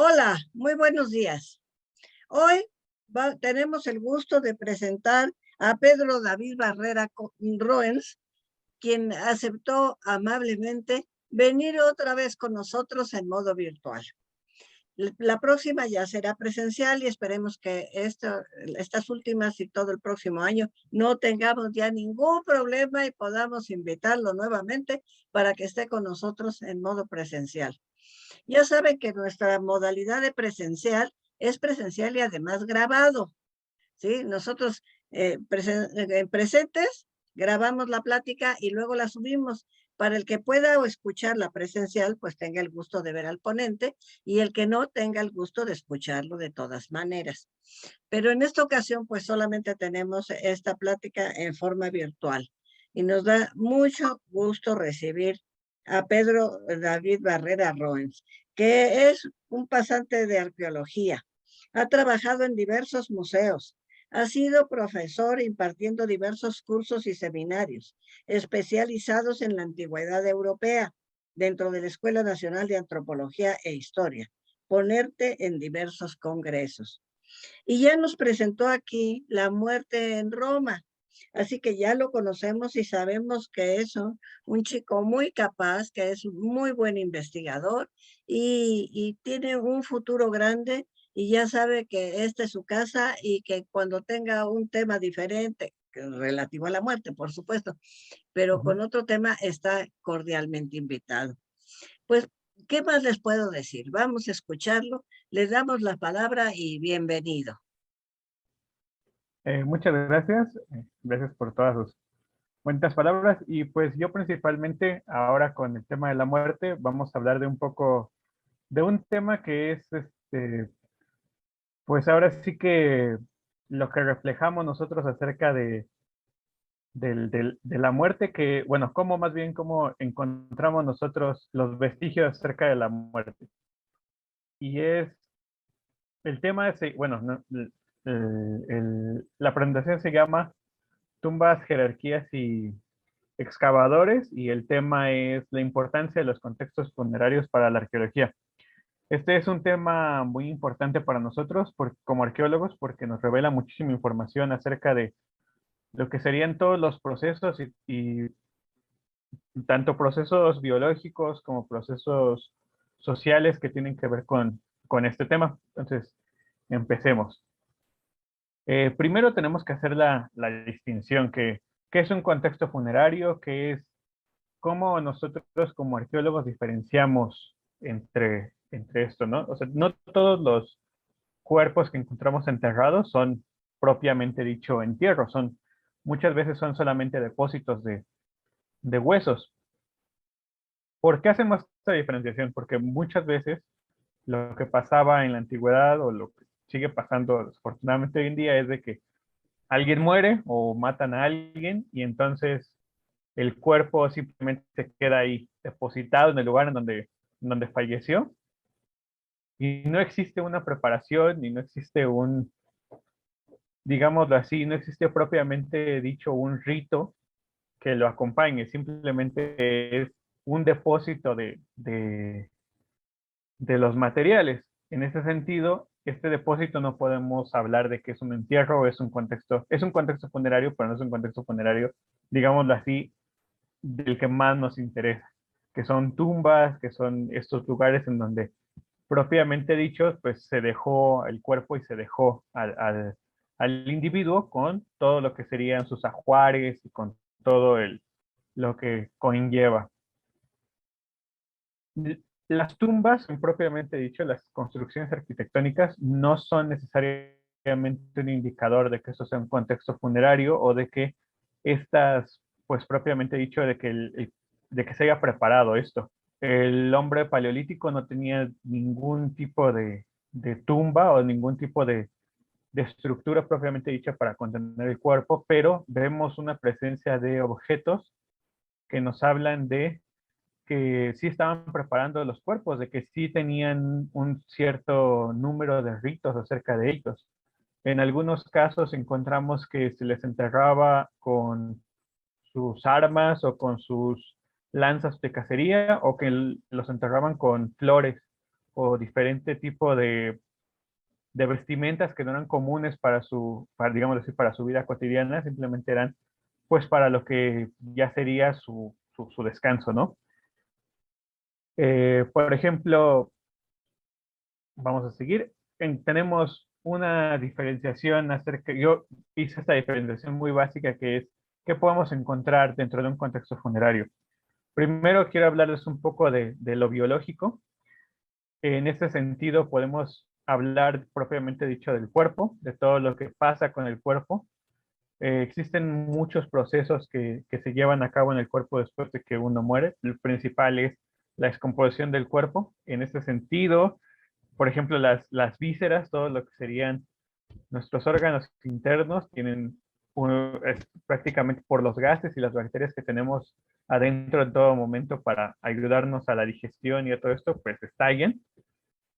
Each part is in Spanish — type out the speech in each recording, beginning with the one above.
Hola, muy buenos días. Hoy tenemos el gusto de presentar a Pedro David Barrera Roens, quien aceptó amablemente venir otra vez con nosotros en modo virtual. La próxima ya será presencial y esperemos que estas últimas y todo el próximo año no tengamos ya ningún problema y podamos invitarlo nuevamente para que esté con nosotros en modo presencial. Ya saben que nuestra modalidad de presencial es presencial y además grabado, ¿sí? Nosotros presentes grabamos la plática y luego la subimos. Para el que pueda o escuchar la presencial, pues tenga el gusto de ver al ponente y el que no tenga el gusto de escucharlo de todas maneras. Pero en esta ocasión, pues solamente tenemos esta plática en forma virtual y nos da mucho gusto recibir a Pedro David Barrera Roens, que es un pasante de arqueología. Ha trabajado en diversos museos. Ha sido profesor impartiendo diversos cursos y seminarios especializados en la antigüedad europea dentro de la Escuela Nacional de Antropología e Historia. Ponerte en diversos congresos. Y ya nos presentó aquí La muerte en Roma. Así que ya lo conocemos y sabemos que es un chico muy capaz, que es un muy buen investigador y tiene un futuro grande y ya sabe que esta es su casa y que cuando tenga un tema diferente, relativo a la muerte, por supuesto, pero Ujú. con otro tema está cordialmente invitado. Pues, ¿qué más les puedo decir? Vamos a escucharlo, les damos la palabra y bienvenido. Muchas gracias. Gracias por todas sus bonitas palabras. Y pues yo principalmente ahora con el tema de la muerte vamos a hablar de un poco de un tema que es pues ahora sí que lo que reflejamos nosotros acerca de la muerte que, bueno, cómo más bien cómo encontramos nosotros los vestigios acerca de la muerte. Y es el tema es, bueno, la presentación se llama Tumbas, jerarquías y excavadores, y el tema es la importancia de los contextos funerarios para la arqueología. Este es un tema muy importante para nosotros como arqueólogos porque nos revela muchísima información acerca de lo que serían todos los procesos y tanto procesos biológicos como procesos sociales que tienen que ver con este tema. Entonces, empecemos. Primero tenemos que hacer la distinción que es un contexto funerario, que es cómo nosotros como arqueólogos diferenciamos entre esto, ¿no? O sea, no todos los cuerpos que encontramos enterrados son propiamente dicho entierros, muchas veces son solamente depósitos de huesos. ¿Por qué hacemos esta diferenciación? Porque muchas veces lo que pasaba en la antigüedad o lo que sigue pasando desafortunadamente hoy en día es de que alguien muere o matan a alguien y entonces el cuerpo simplemente se queda ahí depositado en el lugar en donde falleció y no existe una preparación y no existe digámoslo así, no existe propiamente dicho un rito que lo acompañe, simplemente es un depósito de los materiales. En ese sentido, este depósito no podemos hablar de que es un entierro o es un contexto funerario, pero no es un contexto funerario, digámoslo así, del que más nos interesa, que son tumbas, que son estos lugares en donde propiamente dichos, pues se dejó el cuerpo y se dejó al individuo con todo lo que serían sus ajuares y con todo lo que conlleva. Las tumbas, propiamente dicho, las construcciones arquitectónicas no son necesariamente un indicador de que eso sea un contexto funerario o de que estas, pues propiamente dicho, de que se haya preparado esto. El hombre paleolítico no tenía ningún tipo de tumba o ningún tipo de estructura propiamente dicha para contener el cuerpo, pero vemos una presencia de objetos que nos hablan de que sí estaban preparando los cuerpos, de que sí tenían un cierto número de ritos acerca de ellos. En algunos casos encontramos que se les enterraba con sus armas o con sus lanzas de cacería o que los enterraban con flores o diferente tipo de vestimentas que no eran comunes para digamos así, para su vida cotidiana, simplemente eran pues para lo que ya sería su descanso, ¿no? Por ejemplo, vamos a seguir. Tenemos una diferenciación yo hice esta diferenciación muy básica que es qué podemos encontrar dentro de un contexto funerario. Primero quiero hablarles un poco de lo biológico. En este sentido podemos hablar propiamente dicho del cuerpo, de todo lo que pasa con el cuerpo. Existen muchos procesos que se llevan a cabo en el cuerpo después de que uno muere. El principal es la descomposición del cuerpo. En este sentido, por ejemplo, las vísceras, todo lo que serían nuestros órganos internos, prácticamente por los gases y las bacterias que tenemos adentro en todo momento para ayudarnos a la digestión y a todo esto, pues estallan.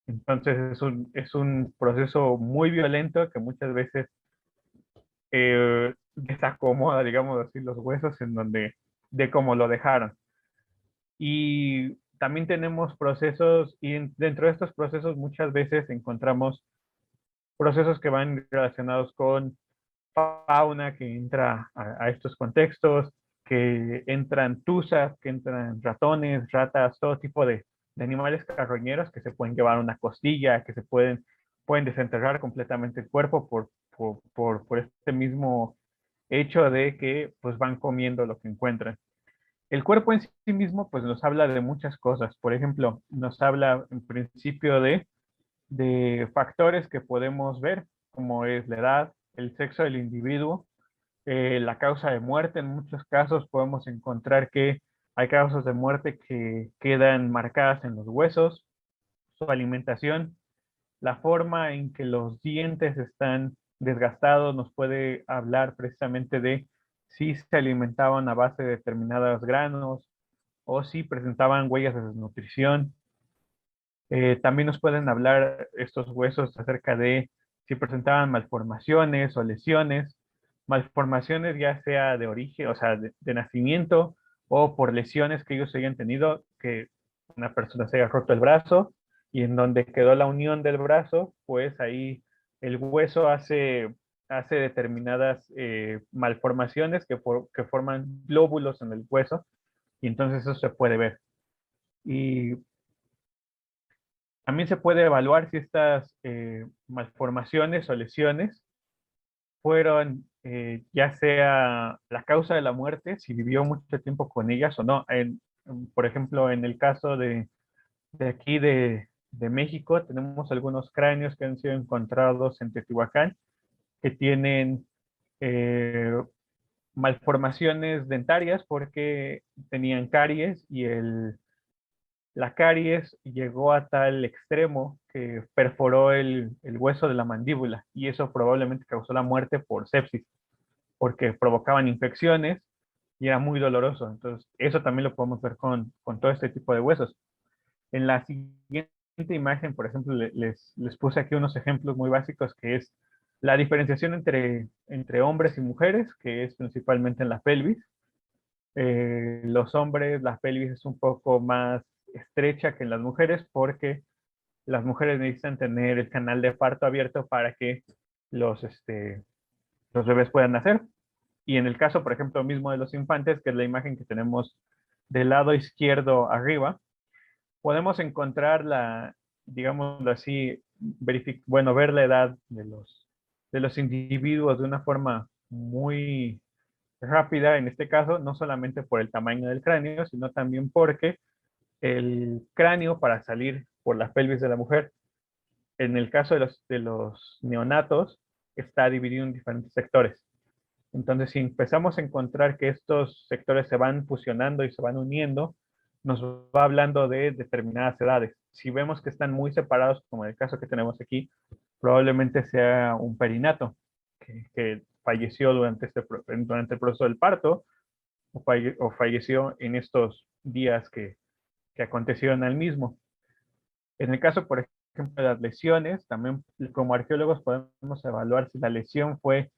Entonces es un proceso muy violento que muchas veces desacomoda, digamos así, los huesos de cómo lo dejaron. Y también tenemos procesos, y dentro de estos procesos muchas veces encontramos procesos que van relacionados con fauna que entra a estos contextos, que entran tuzas, que entran ratones, ratas, todo tipo de animales carroñeros que se pueden llevar una costilla, que pueden desenterrar completamente el cuerpo por este mismo hecho de que pues van comiendo lo que encuentran. El cuerpo en sí mismo pues nos habla de muchas cosas. Por ejemplo, nos habla en principio de factores que podemos ver, como es la edad, el sexo del individuo, la causa de muerte. En muchos casos podemos encontrar que hay causas de muerte que quedan marcadas en los huesos, su alimentación, la forma en que los dientes están desgastados nos puede hablar precisamente de si se alimentaban a base de determinados granos o si presentaban huellas de desnutrición. También nos pueden hablar estos huesos acerca de si presentaban malformaciones o lesiones, malformaciones ya sea de origen, o sea, de nacimiento o por lesiones que ellos hayan tenido, que una persona se haya roto el brazo y en donde quedó la unión del brazo, pues ahí el hueso hace determinadas malformaciones que forman glóbulos en el hueso y entonces eso se puede ver. Y también se puede evaluar si estas malformaciones o lesiones fueron ya sea la causa de la muerte, si vivió mucho tiempo con ellas o no. Por ejemplo, en el caso de aquí de México, tenemos algunos cráneos que han sido encontrados en Teotihuacán que tienen eh, malformaciones dentarias porque tenían caries y la caries llegó a tal extremo que perforó el hueso de la mandíbula y eso probablemente causó la muerte por sepsis, porque provocaban infecciones y era muy doloroso. Entonces, eso también lo podemos ver con todo este tipo de huesos. En la siguiente imagen, por ejemplo, les puse aquí unos ejemplos muy básicos que es la diferenciación entre hombres y mujeres, que es principalmente en la pelvis. Los hombres, la pelvis es un poco más estrecha que en las mujeres porque las mujeres necesitan tener el canal de parto abierto para que los bebés puedan nacer. Y en el caso, por ejemplo, mismo de los infantes, que es la imagen que tenemos del lado izquierdo arriba, podemos encontrar digámoslo así, ver la edad de los individuos de una forma muy rápida, en este caso, no solamente por el tamaño del cráneo, sino también porque el cráneo para salir por la pelvis de la mujer, en el caso de los neonatos, está dividido en diferentes sectores. Entonces, si empezamos a encontrar que estos sectores se van fusionando y se van uniendo, nos va hablando de determinadas edades. Si vemos que están muy separados, como en el caso que tenemos aquí, probablemente sea un perinato que falleció durante el proceso del parto o falleció en estos días que acontecieron al mismo. En el caso, por ejemplo, de las lesiones, también como arqueólogos podemos evaluar si la lesión fue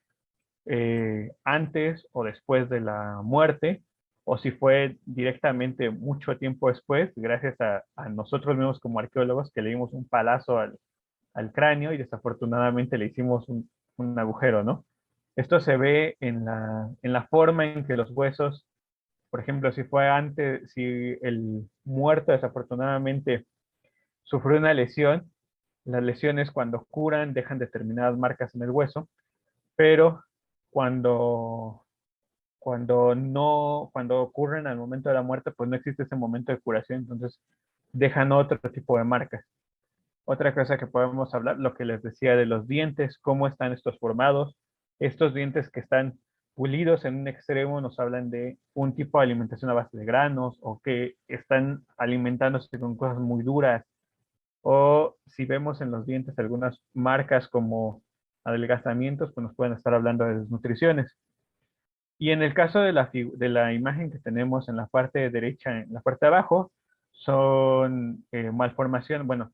antes o después de la muerte. o si fue directamente mucho tiempo después, gracias a nosotros mismos como arqueólogos que le dimos un palazo al cráneo y desafortunadamente le hicimos un agujero, ¿no? Esto se ve en la forma en que los huesos, por ejemplo, si fue antes, si el muerto desafortunadamente sufrió una lesión, las lesiones cuando curan dejan determinadas marcas en el hueso, pero cuando, cuando ocurren al momento de la muerte, pues no existe ese momento de curación, entonces dejan otro tipo de marcas. Otra cosa que podemos hablar, lo que les decía de los dientes, cómo están estos formados. Estos dientes que están pulidos en un extremo nos hablan de un tipo de alimentación a base de granos o que están alimentándose con cosas muy duras. O si vemos en los dientes algunas marcas como adelgazamientos, pues nos pueden estar hablando de desnutriciones. Y en el caso de la imagen que tenemos en la parte derecha, en la parte de abajo, son malformación, bueno,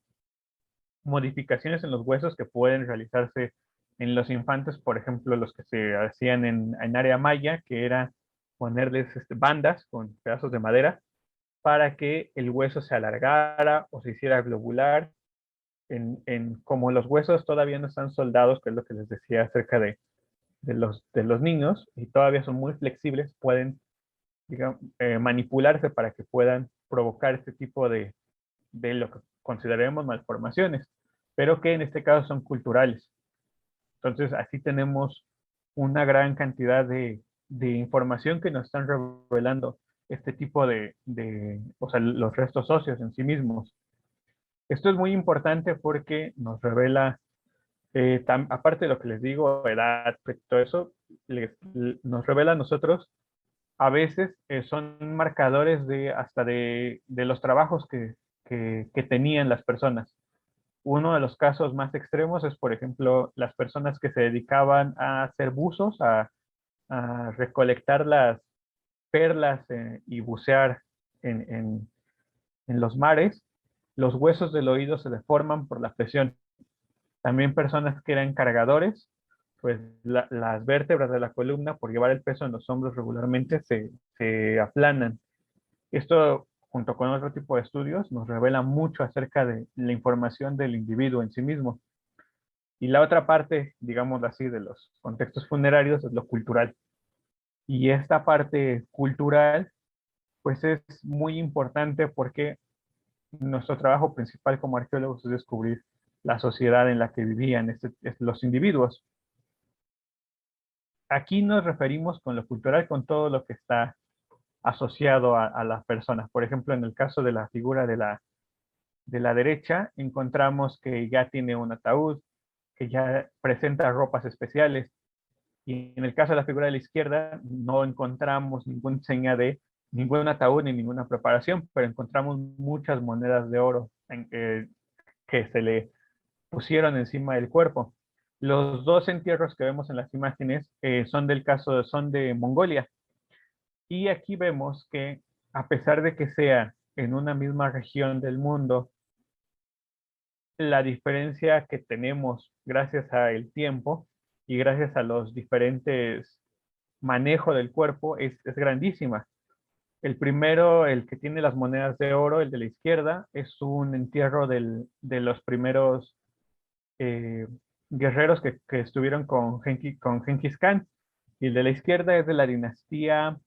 modificaciones en los huesos que pueden realizarse en los infantes, por ejemplo, los que se hacían en área maya, que era ponerles bandas con pedazos de madera para que el hueso se alargara o se hiciera globular. Como los huesos todavía no están soldados, que es lo que les decía acerca de los niños, y todavía son muy flexibles, pueden digamos, manipularse para que puedan provocar este tipo de lo que consideremos malformaciones, pero que en este caso son culturales. Entonces, así tenemos una gran cantidad de información que nos están revelando este tipo o sea, los restos óseos en sí mismos. Esto es muy importante porque nos revela, aparte de lo que les digo, edad, todo eso, nos revela a nosotros, a veces son marcadores hasta de los trabajos que tenían las personas. Uno de los casos más extremos es, por ejemplo, las personas que se dedicaban a hacer buzos, a recolectar las perlas y bucear en, en- en los mares. Los huesos del oído se deforman por la presión. También personas que eran cargadores, pues las vértebras de la columna, por llevar el peso en los hombros regularmente, se aplanan. Esto, junto con otro tipo de estudios, nos revela mucho acerca de la información del individuo en sí mismo. Y la otra parte, digamos así, de los contextos funerarios es lo cultural. Y esta parte cultural, pues es muy importante porque nuestro trabajo principal como arqueólogos es descubrir la sociedad en la que vivían los individuos. Aquí nos referimos con lo cultural con todo lo que está asociado a las personas. Por ejemplo, en el caso de la figura de la derecha, encontramos que ya tiene un ataúd, que ya presenta ropas especiales. Y en el caso de la figura de la izquierda, no encontramos ningún seña de ningún ataúd ni ninguna preparación, pero encontramos muchas monedas de oro que se le pusieron encima del cuerpo. Los dos entierros que vemos en las imágenes son del caso, son de Mongolia. Y aquí vemos que a pesar de que sea en una misma región del mundo, la diferencia que tenemos gracias al tiempo y gracias a los diferentes manejos del cuerpo es grandísima. El primero, el que tiene las monedas de oro, el de la izquierda, es un entierro de los primeros eh, guerreros que estuvieron con Genghis Khan. Y el de la izquierda es de la dinastía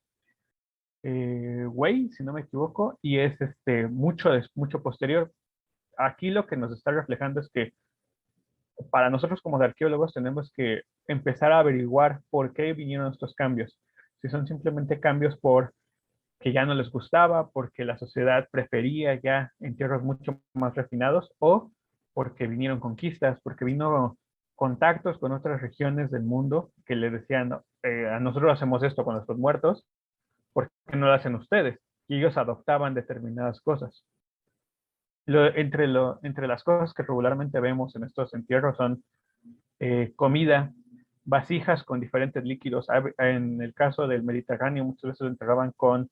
Wei, si no me equivoco, y es mucho posterior. Aquí lo que nos está reflejando es que para nosotros como arqueólogos tenemos que empezar a averiguar por qué vinieron estos cambios. Si son simplemente cambios por que ya no les gustaba, porque la sociedad prefería ya entierros mucho más refinados, o porque vinieron conquistas, porque vino contactos con otras regiones del mundo que le decían, "No, a nosotros hacemos esto con nuestros muertos, ¿por qué no lo hacen ustedes?" Y ellos adoptaban determinadas cosas. Entre las cosas que regularmente vemos en estos entierros son comida, vasijas con diferentes líquidos. En el caso del Mediterráneo, muchas veces lo enterraban con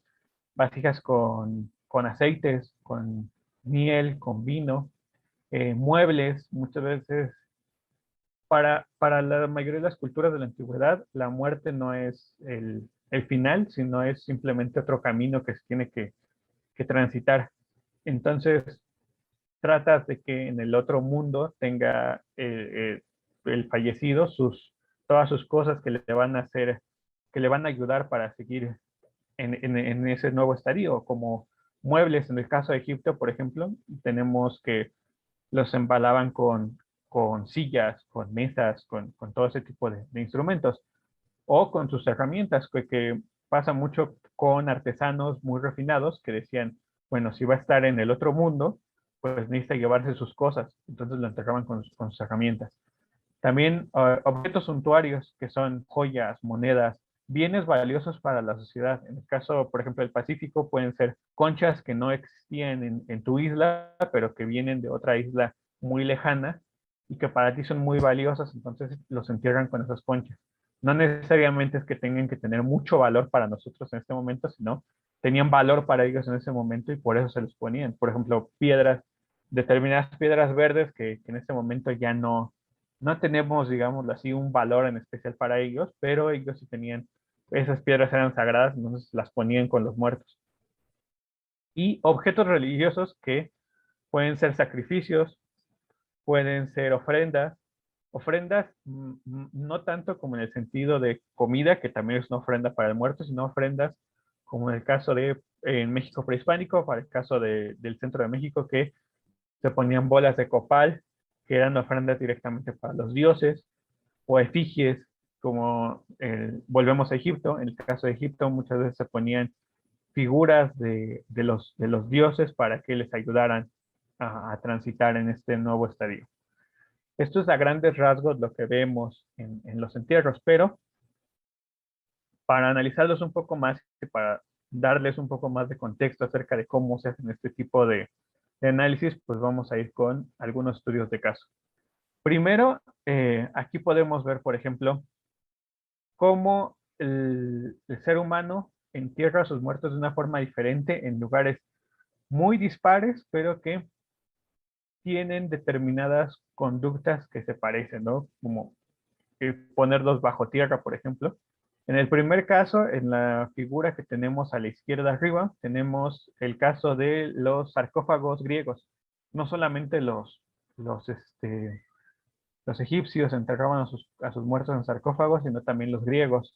vasijas con aceites, con miel, con vino, muebles. Muchas veces, para la mayoría de las culturas de la antigüedad, la muerte no es el final, sino es simplemente otro camino que se tiene que transitar. Entonces, tratas de que en el otro mundo tenga el fallecido todas sus cosas que le van a hacer, que le van a ayudar para seguir en ese nuevo estadio, como muebles. En el caso de Egipto, por ejemplo, tenemos que los embalaban con sillas, con mesas, con todo ese tipo de instrumentos, o con sus herramientas, que pasa mucho con artesanos muy refinados que decían, bueno, si va a estar en el otro mundo, pues necesita llevarse sus cosas, entonces lo enterraban con sus herramientas. También objetos suntuarios, que son joyas, monedas, bienes valiosos para la sociedad. En el caso, por ejemplo, del Pacífico, pueden ser conchas que no existían en tu isla, pero que vienen de otra isla muy lejana y que para ti son muy valiosas, entonces los entierran con esas conchas. No necesariamente es que tengan que tener mucho valor para nosotros en este momento, sino tenían valor para ellos en ese momento y por eso se los ponían. Por ejemplo, piedras, determinadas piedras verdes que en este momento ya no tenemos, digamos así, un valor en especial para ellos, pero ellos sí tenían, esas piedras eran sagradas, entonces las ponían con los muertos. Y objetos religiosos que pueden ser sacrificios, pueden ser ofrendas, ofrendas no tanto como en el sentido de comida, que también es una ofrenda para el muerto, sino ofrendas como en el caso de en México prehispánico, para el caso del centro de México, que se ponían bolas de copal, que eran ofrendas directamente para los dioses, o efigies, como volvemos a Egipto. En el caso de Egipto muchas veces se ponían figuras de los dioses para que les ayudaran a transitar en este nuevo estadio. Esto es a grandes rasgos lo que vemos en los entierros, pero para analizarlos un poco más y para darles un poco más de contexto acerca de cómo se hacen este tipo de análisis, pues vamos a ir con algunos estudios de caso. Primero, aquí podemos ver, por ejemplo, cómo el ser humano entierra a sus muertos de una forma diferente en lugares muy dispares, pero que tienen determinadas conductas que se parecen, ¿no? Como ponerlos bajo tierra, por ejemplo. En el primer caso, en la figura que tenemos a la izquierda arriba, tenemos el caso de los sarcófagos griegos. No solamente los egipcios enterraban a sus muertos en sarcófagos, sino también los griegos.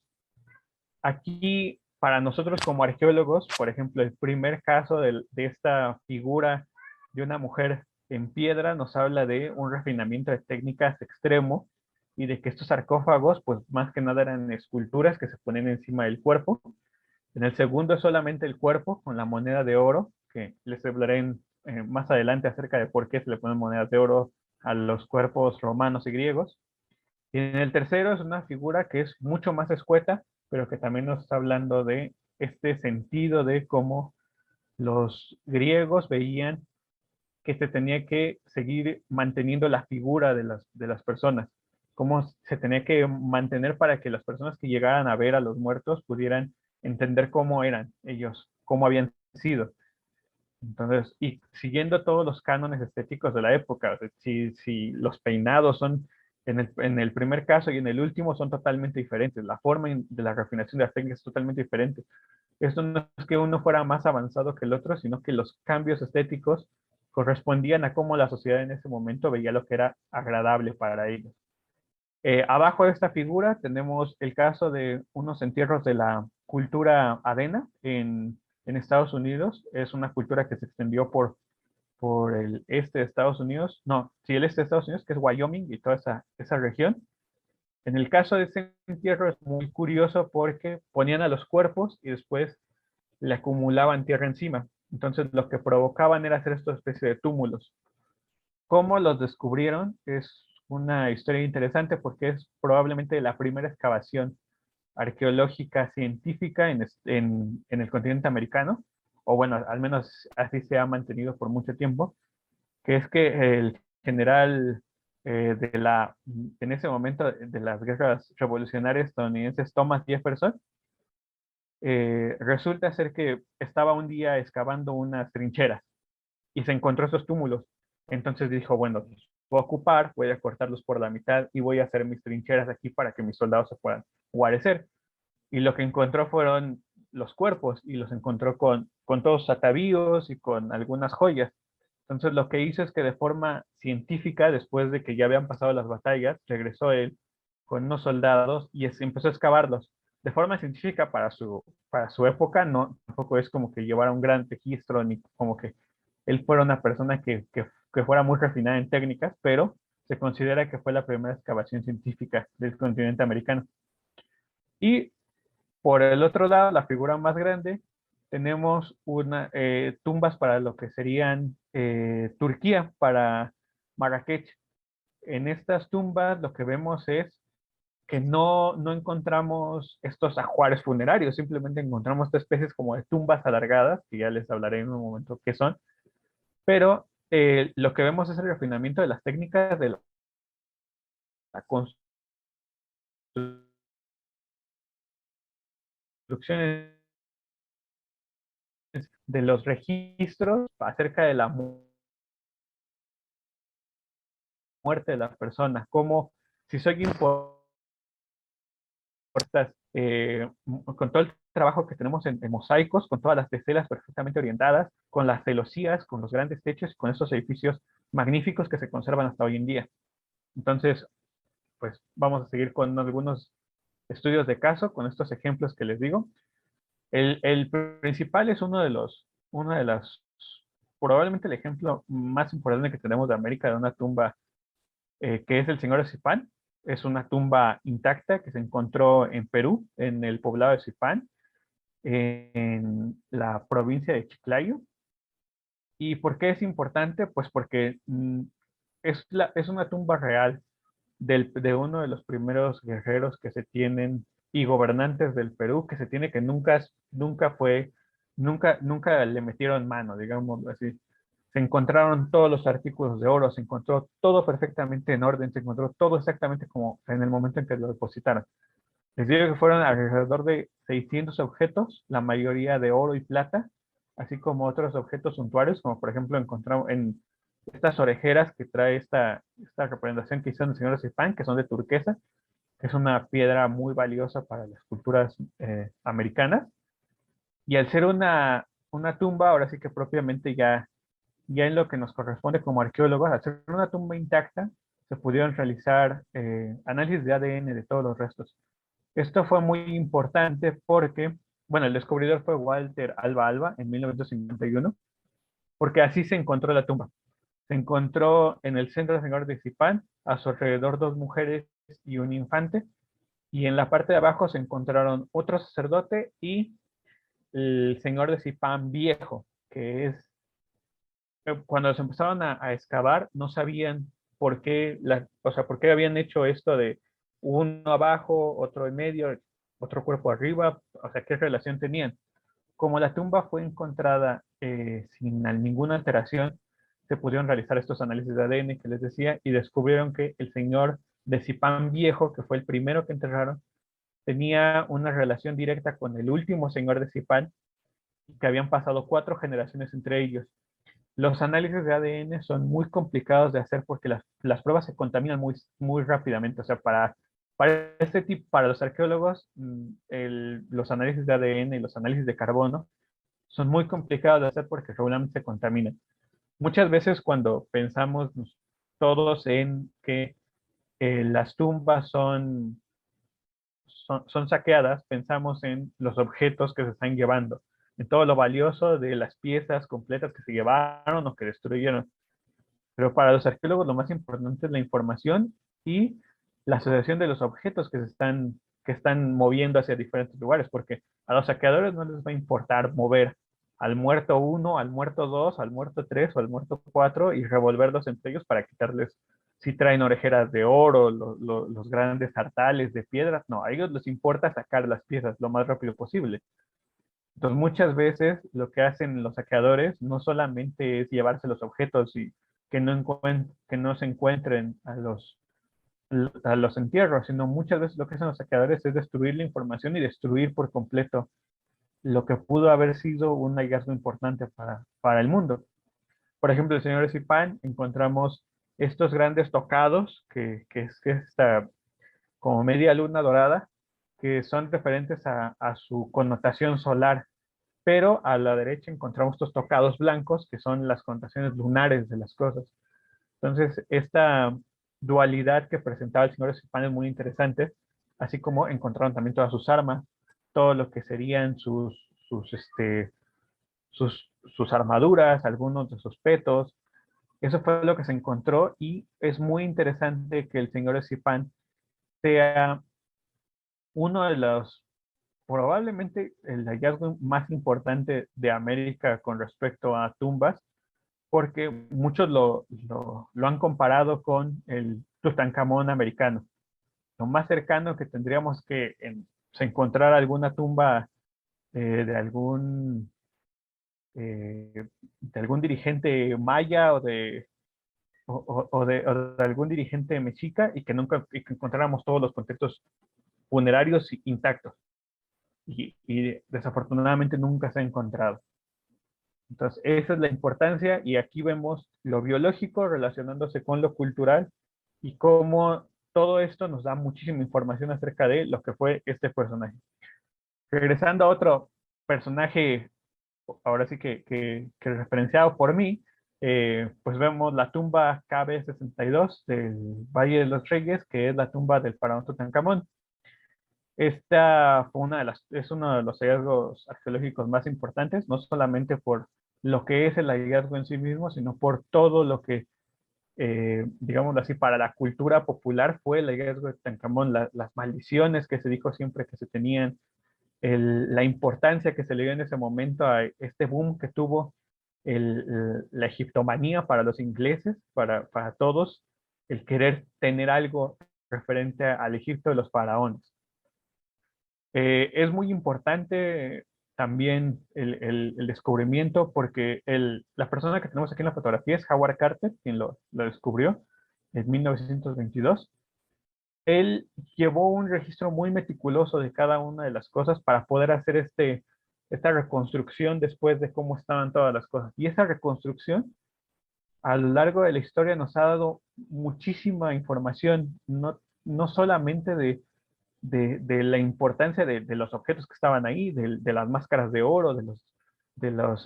Aquí, para nosotros como arqueólogos, por ejemplo, el primer caso de esta figura de una mujer en piedra nos habla de un refinamiento de técnicas extremo y de que estos sarcófagos, pues más que nada eran esculturas que se ponen encima del cuerpo. En el segundo es solamente el cuerpo con la moneda de oro, que les hablaré más adelante acerca de por qué se le ponen monedas de oro a los cuerpos romanos y griegos. Y en el tercero es una figura que es mucho más escueta, pero que también nos está hablando de este sentido de cómo los griegos veían que se tenía que seguir manteniendo la figura de las personas, cómo se tenía que mantener para que las personas que llegaran a ver a los muertos pudieran entender cómo eran ellos, cómo habían sido. Entonces, y siguiendo todos los cánones estéticos de la época, si los peinados son, en el primer caso y en el último son totalmente diferentes, la forma de la refinación de las técnicas es totalmente diferente. Esto no es que uno fuera más avanzado que el otro, sino que los cambios estéticos correspondían a cómo la sociedad en ese momento veía lo que era agradable para ellos. Abajo de esta figura tenemos el caso de unos entierros de la cultura Adena en Estados Unidos. Es una cultura que se extendió por el este de Estados Unidos. No, sí, el este de Estados Unidos, que es Wyoming y toda esa región. En el caso de este entierro es muy curioso porque ponían a los cuerpos y después le acumulaban tierra encima. Entonces lo que provocaban era hacer esta especie de túmulos. ¿Cómo los descubrieron? Es una historia interesante porque es probablemente la primera excavación arqueológica científica en el continente americano, o bueno, al menos así se ha mantenido por mucho tiempo, que es que el general en ese momento de las guerras revolucionarias estadounidenses, Thomas Jefferson, resulta ser que estaba un día excavando unas trincheras y se encontró esos túmulos. Entonces dijo, bueno, voy a ocupar, voy a cortarlos por la mitad y voy a hacer mis trincheras aquí para que mis soldados se puedan guarecer. y lo que encontró fueron los cuerpos, y los encontró con todos sus atavíos y con algunas joyas. Entonces lo que hizo es que de forma científica, después de que ya habían pasado las batallas, regresó él con unos soldados y empezó a excavarlos. De forma científica para su época, no, tampoco es como que llevara un gran registro, ni como que él fuera una persona que fuera muy refinada en técnicas, pero se considera que fue la primera excavación científica del continente americano. Y por el otro lado, la figura más grande, tenemos tumbas para lo que serían Turquía, para Marrakech. En estas tumbas lo que vemos es que no encontramos estos ajuares funerarios, simplemente encontramos estas especies como de tumbas alargadas, que ya les hablaré en un momento qué son, pero lo que vemos es el refinamiento de las técnicas de la construcción, de los registros acerca de la muerte de la persona, como si soy importante, con todo el trabajo que tenemos en mosaicos, con todas las teselas perfectamente orientadas, con las celosías, con los grandes techos y con esos edificios magníficos que se conservan hasta hoy en día. Entonces, pues vamos a seguir con algunos estudios de caso, con estos ejemplos que les digo. El principal es uno de las, probablemente el ejemplo más importante que tenemos de América, de una tumba que es el Señor de Zipán. Es una tumba intacta que se encontró en Perú, en el poblado de Zipán, en la provincia de Chiclayo. ¿Y por qué es importante? Pues porque es una tumba real de uno de los primeros guerreros que se tienen y gobernantes del Perú, que se tiene que nunca le metieron mano, digamos así. Se encontraron todos los artículos de oro, se encontró todo perfectamente en orden, se encontró todo exactamente como en el momento en que lo depositaron. Les digo que fueron alrededor de 600 objetos, la mayoría de oro y plata, así como otros objetos suntuarios, como por ejemplo encontramos en estas orejeras que trae esta representación que hicieron el señor Cipán, que son de turquesa, que es una piedra muy valiosa para las culturas americanas. Y al ser una tumba, ahora sí que propiamente ya en lo que nos corresponde como arqueólogos, al ser una tumba intacta, se pudieron realizar análisis de ADN de todos los restos. Esto fue muy importante porque, bueno, el descubridor fue Walter Alba Alba en 1951, porque así se encontró la tumba. Se encontró en el centro del señor de Zipán, a su alrededor dos mujeres y un infante, y en la parte de abajo se encontraron otro sacerdote y el señor de Zipán viejo, que es, cuando se empezaron a excavar, no sabían por qué, o sea, por qué habían hecho esto de uno abajo, otro en medio, otro cuerpo arriba, o sea, qué relación tenían. Como la tumba fue encontrada sin ninguna alteración, se pudieron realizar estos análisis de ADN que les decía y descubrieron que el señor de Zipán Viejo, que fue el primero que enterraron, tenía una relación directa con el último señor de Zipán, que habían pasado 4 generaciones entre ellos. Los análisis de ADN son muy complicados de hacer porque las pruebas se contaminan muy rápidamente. O sea, para los arqueólogos, los análisis de ADN y los análisis de carbono son muy complicados de hacer porque regularmente se contaminan. Muchas veces cuando pensamos todos en que las tumbas son saqueadas, pensamos en los objetos que se están llevando, en todo lo valioso de las piezas completas que se llevaron o que destruyeron. Pero para los arqueólogos lo más importante es la información y la asociación de los objetos que están moviendo hacia diferentes lugares, porque a los saqueadores no les va a importar mover al muerto 1, al muerto 2, al muerto 3 o al muerto 4 y revolverlos entre ellos para quitarles si traen orejeras de oro, los grandes sartales de piedras. No, a ellos les importa sacar las piezas lo más rápido posible. Entonces, muchas veces lo que hacen los saqueadores no solamente es llevarse los objetos y que no se encuentren a los entierros, sino muchas veces lo que hacen los saqueadores es destruir la información y destruir por completo lo que pudo haber sido un hallazgo importante para el mundo. Por ejemplo, el señor Zipán, encontramos estos grandes tocados, que es esta como media luna dorada, que son referentes a su connotación solar, pero a la derecha encontramos estos tocados blancos, que son las connotaciones lunares de las cosas. Entonces, esta dualidad que presentaba el señor Esipán es muy interesante, así como encontraron también todas sus armas, todo lo que serían sus armaduras, algunos de sus petos. Eso fue lo que se encontró y es muy interesante que el señor Esipán sea uno de los, probablemente el hallazgo más importante de América con respecto a tumbas, porque muchos lo han comparado con el Tutankamón americano. Lo más cercano que tendríamos que encontrar alguna tumba eh, de algún de algún dirigente maya o de algún dirigente mexica y que encontráramos todos los contextos funerarios intactos. Y desafortunadamente nunca se ha encontrado. Entonces, esa es la importancia y aquí vemos lo biológico relacionándose con lo cultural y cómo todo esto nos da muchísima información acerca de lo que fue este personaje. Regresando a otro personaje, ahora sí que referenciado por mí, pues vemos la tumba KB62 del Valle de los Reyes, que es la tumba del faraón Tutankamón. Esta fue es uno de los hallazgos arqueológicos más importantes, no solamente por lo que es el hallazgo en sí mismo, sino por todo lo que, digámoslo así, para la cultura popular fue el hallazgo de Tutankamón, las maldiciones que se dijo siempre que se tenían, la importancia que se le dio en ese momento a este boom que tuvo la egiptomanía para los ingleses, para todos, el querer tener algo referente al Egipto de los faraones. Es muy importante también el descubrimiento porque la persona que tenemos aquí en la fotografía es Howard Carter, quien lo descubrió en 1922. Él llevó un registro muy meticuloso de cada una de las cosas para poder hacer esta reconstrucción después de cómo estaban todas las cosas. Y esa reconstrucción a lo largo de la historia nos ha dado muchísima información, no solamente de la importancia de los objetos que estaban ahí, de las máscaras de oro, de los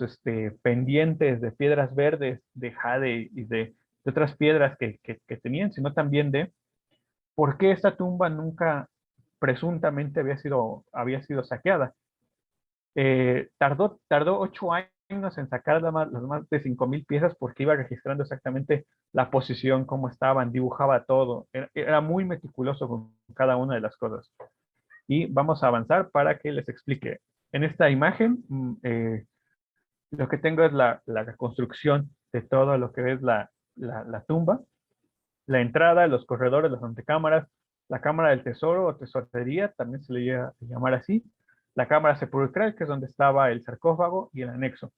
pendientes de piedras verdes, de jade y de otras piedras que tenían, sino también de por qué esta tumba nunca presuntamente había sido saqueada. Tardó 8 años en sacar las más de 5.000 piezas porque iba registrando exactamente la posición, cómo estaban, dibujaba todo. Era muy meticuloso con cada una de las cosas. Y vamos a avanzar para que les explique. En esta imagen, lo que tengo es la reconstrucción de todo lo que es la tumba, la entrada, los corredores, las antecámaras, la cámara del tesoro o tesorería, también se le llega a llamar así, la cámara sepulcral, que es donde estaba el sarcófago, y el anexo.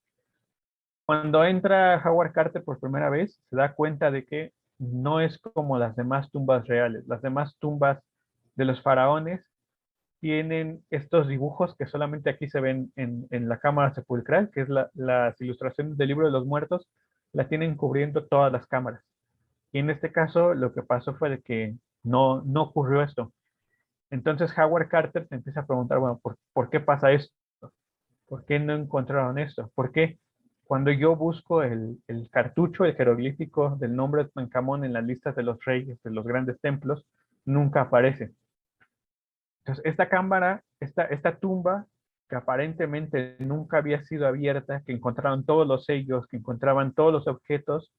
Cuando entra Howard Carter por primera vez, se da cuenta de que no es como las demás tumbas reales. Las demás tumbas de los faraones tienen estos dibujos que solamente aquí se ven en la cámara sepulcral, que es las ilustraciones del libro de los muertos, la tienen cubriendo todas las cámaras. Y en este caso lo que pasó fue de que no ocurrió esto. Entonces Howard Carter se empieza a preguntar, bueno, ¿por qué pasa esto? ¿Por qué no encontraron esto? ¿Por qué cuando yo busco el cartucho, el jeroglífico del nombre de Tutankamón en las listas de los reyes, de los grandes templos, nunca aparece? Entonces, esta cámara, esta tumba, que aparentemente nunca había sido abierta, que encontraron todos los sellos, que encontraban todos los objetos,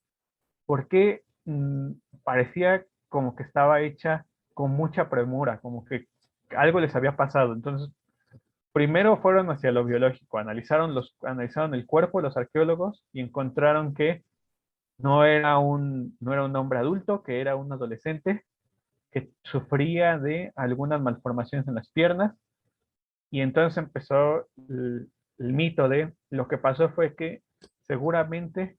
¿por qué parecía como que estaba hecha con mucha premura, como que algo les había pasado? Entonces, primero fueron hacia lo biológico, analizaron el cuerpo de los arqueólogos y encontraron que no era un hombre adulto, que era un adolescente que sufría de algunas malformaciones en las piernas. Y entonces empezó el mito de lo que pasó fue que seguramente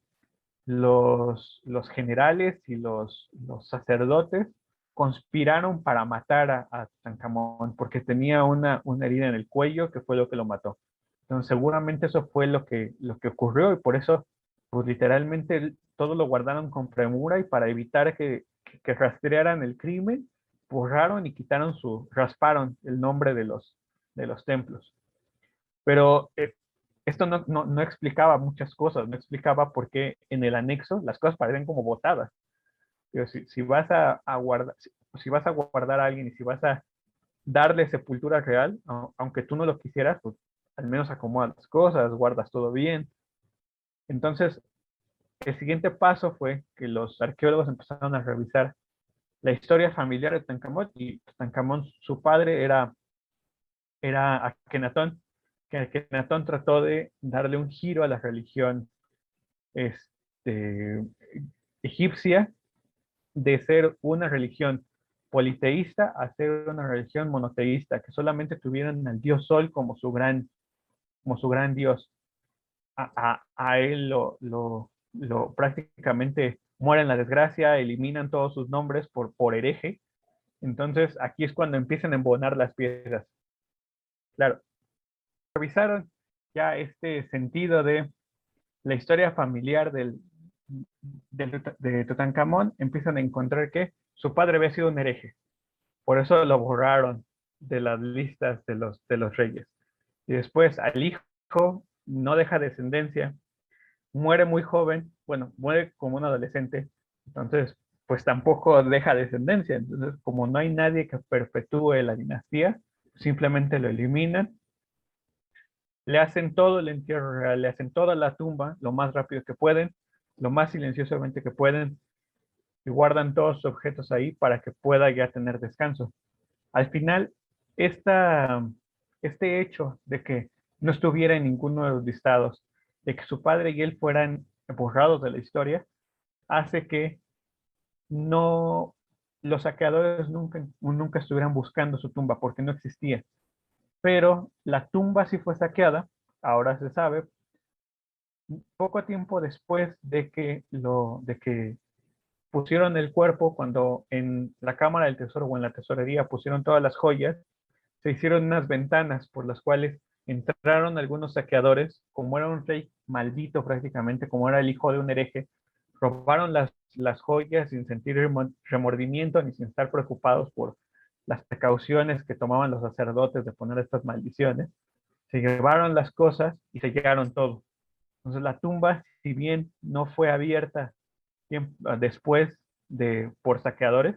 los generales y los sacerdotes conspiraron para matar a Tutankamón porque tenía una herida en el cuello que fue lo que lo mató. Entonces seguramente eso fue lo que ocurrió y por eso, pues literalmente todo lo guardaron con premura y para evitar que rastrearan el crimen, borraron y rasparon el nombre de los templos. Pero esto no explicaba muchas cosas, no explicaba por qué en el anexo las cosas parecen como botadas. Pero si vas a guardar, si vas a guardar a alguien y si vas a darle sepultura real, aunque tú no lo quisieras, pues al menos acomodas las cosas, guardas todo bien. Entonces, el siguiente paso fue que los arqueólogos empezaron a revisar la historia familiar de Tutankamón, y Tutankamón, su padre era Akenatón, que Akenatón trató de darle un giro a la religión este, egipcia, de ser una religión politeísta a ser una religión monoteísta, que solamente tuvieran al dios Sol como su gran dios. A él prácticamente muere en la desgracia, eliminan todos sus nombres por hereje. Entonces aquí es cuando empiezan a embonar las piezas. Claro, revisaron ya este sentido de la historia familiar de Tutankamón, empiezan a encontrar que su padre había sido un hereje. Por eso lo borraron de las listas de los reyes. Y después al hijo no deja descendencia, muere muy joven, bueno, muere como un adolescente, entonces pues tampoco deja descendencia. Entonces, como no hay nadie que perpetúe la dinastía, simplemente lo eliminan, le hacen todo el entierro real, le hacen toda la tumba lo más rápido que pueden, lo más silenciosamente que pueden, y guardan todos sus objetos ahí para que pueda ya tener descanso. Al final, esta, este hecho de que no estuviera en ninguno de los listados, de que su padre y él fueran borrados de la historia, hace que no los saqueadores nunca estuvieran buscando su tumba porque no existía. Pero la tumba sí fue saqueada, ahora se sabe, poco tiempo después de que pusieron el cuerpo, cuando en la Cámara del Tesoro o en la tesorería pusieron todas las joyas, se hicieron unas ventanas por las cuales entraron algunos saqueadores, como era un rey maldito prácticamente, como era el hijo de un hereje, robaron las joyas sin sentir remordimiento ni sin estar preocupados por las precauciones que tomaban los sacerdotes de poner estas maldiciones. Se llevaron las cosas y se llevaron todo. Entonces la tumba, si bien no fue abierta después por saqueadores,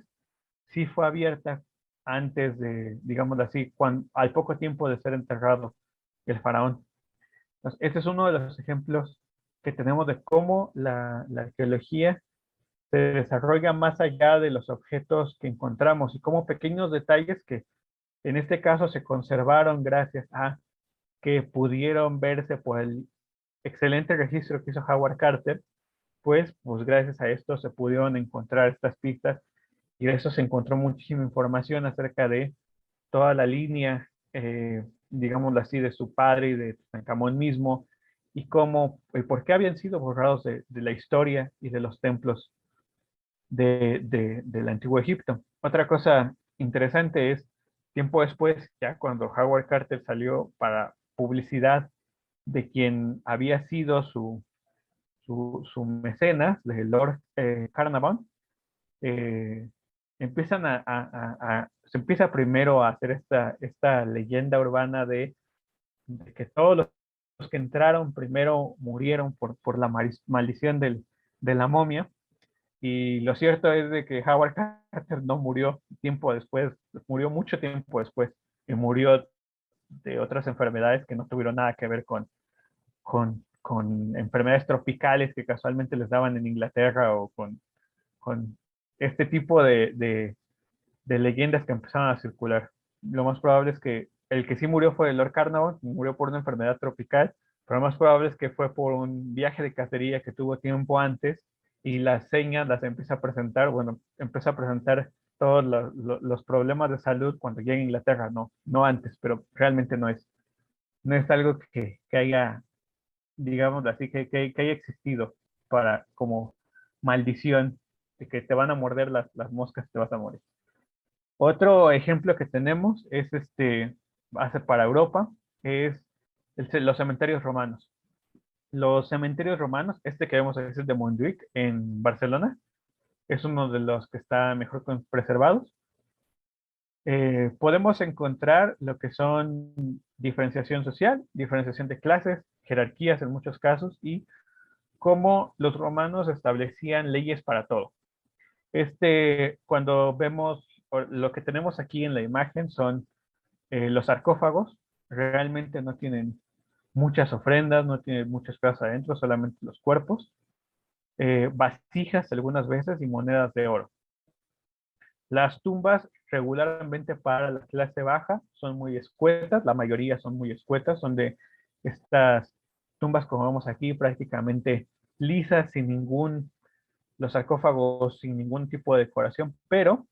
sí fue abierta antes de, digamos así, al poco tiempo de ser enterrado el faraón. Entonces, este es uno de los ejemplos que tenemos de cómo la arqueología se desarrolla más allá de los objetos que encontramos y cómo pequeños detalles que en este caso se conservaron gracias a que pudieron verse por el excelente registro que hizo Howard Carter, pues gracias a esto se pudieron encontrar estas pistas y de eso se encontró muchísima información acerca de toda la línea, digámoslo así, de su padre y de Tutankamón mismo, y cómo, y por qué habían sido borrados de la historia y de los templos del antiguo Egipto. Otra cosa interesante es, tiempo después, ya cuando Howard Carter salió para publicidad de quien había sido su mecenas, el Lord Carnarvon, eh, se empieza primero a hacer esta leyenda urbana de que todos los que entraron primero murieron por la maldición de la momia. Y lo cierto es de que Howard Carter no murió tiempo después, murió mucho tiempo después, y murió de otras enfermedades que no tuvieron nada que ver con enfermedades tropicales que casualmente les daban en Inglaterra o con este tipo de leyendas que empezaron a circular. Lo más probable es que el que sí murió fue el Lord Carnarvon, murió por una enfermedad tropical, pero lo más probable es que fue por un viaje de cacería que tuvo tiempo antes y las señas las empieza a presentar, bueno, empieza a presentar todos los problemas de salud cuando llega a Inglaterra, no antes, pero realmente no es algo que haya, digamos así, que haya existido para como maldición de que te van a morder las moscas, te vas a morir. Otro ejemplo que tenemos es hace para Europa, es los cementerios romanos. Los cementerios romanos, este que vemos es el de Montjuic en Barcelona, es uno de los que está mejor preservados. podemos encontrar lo que son diferenciación social, diferenciación de clases, jerarquías en muchos casos y cómo los romanos establecían leyes para todo. Cuando vemos lo que tenemos aquí en la imagen son los sarcófagos, realmente no tienen muchas ofrendas, no tienen muchas cosas adentro, solamente los cuerpos, vasijas algunas veces y monedas de oro. Las tumbas regularmente para la clase baja son muy escuetas, la mayoría son muy escuetas, son de estas tumbas como vemos aquí prácticamente lisas, sin ningún, los sarcófagos sin ningún tipo de decoración, pero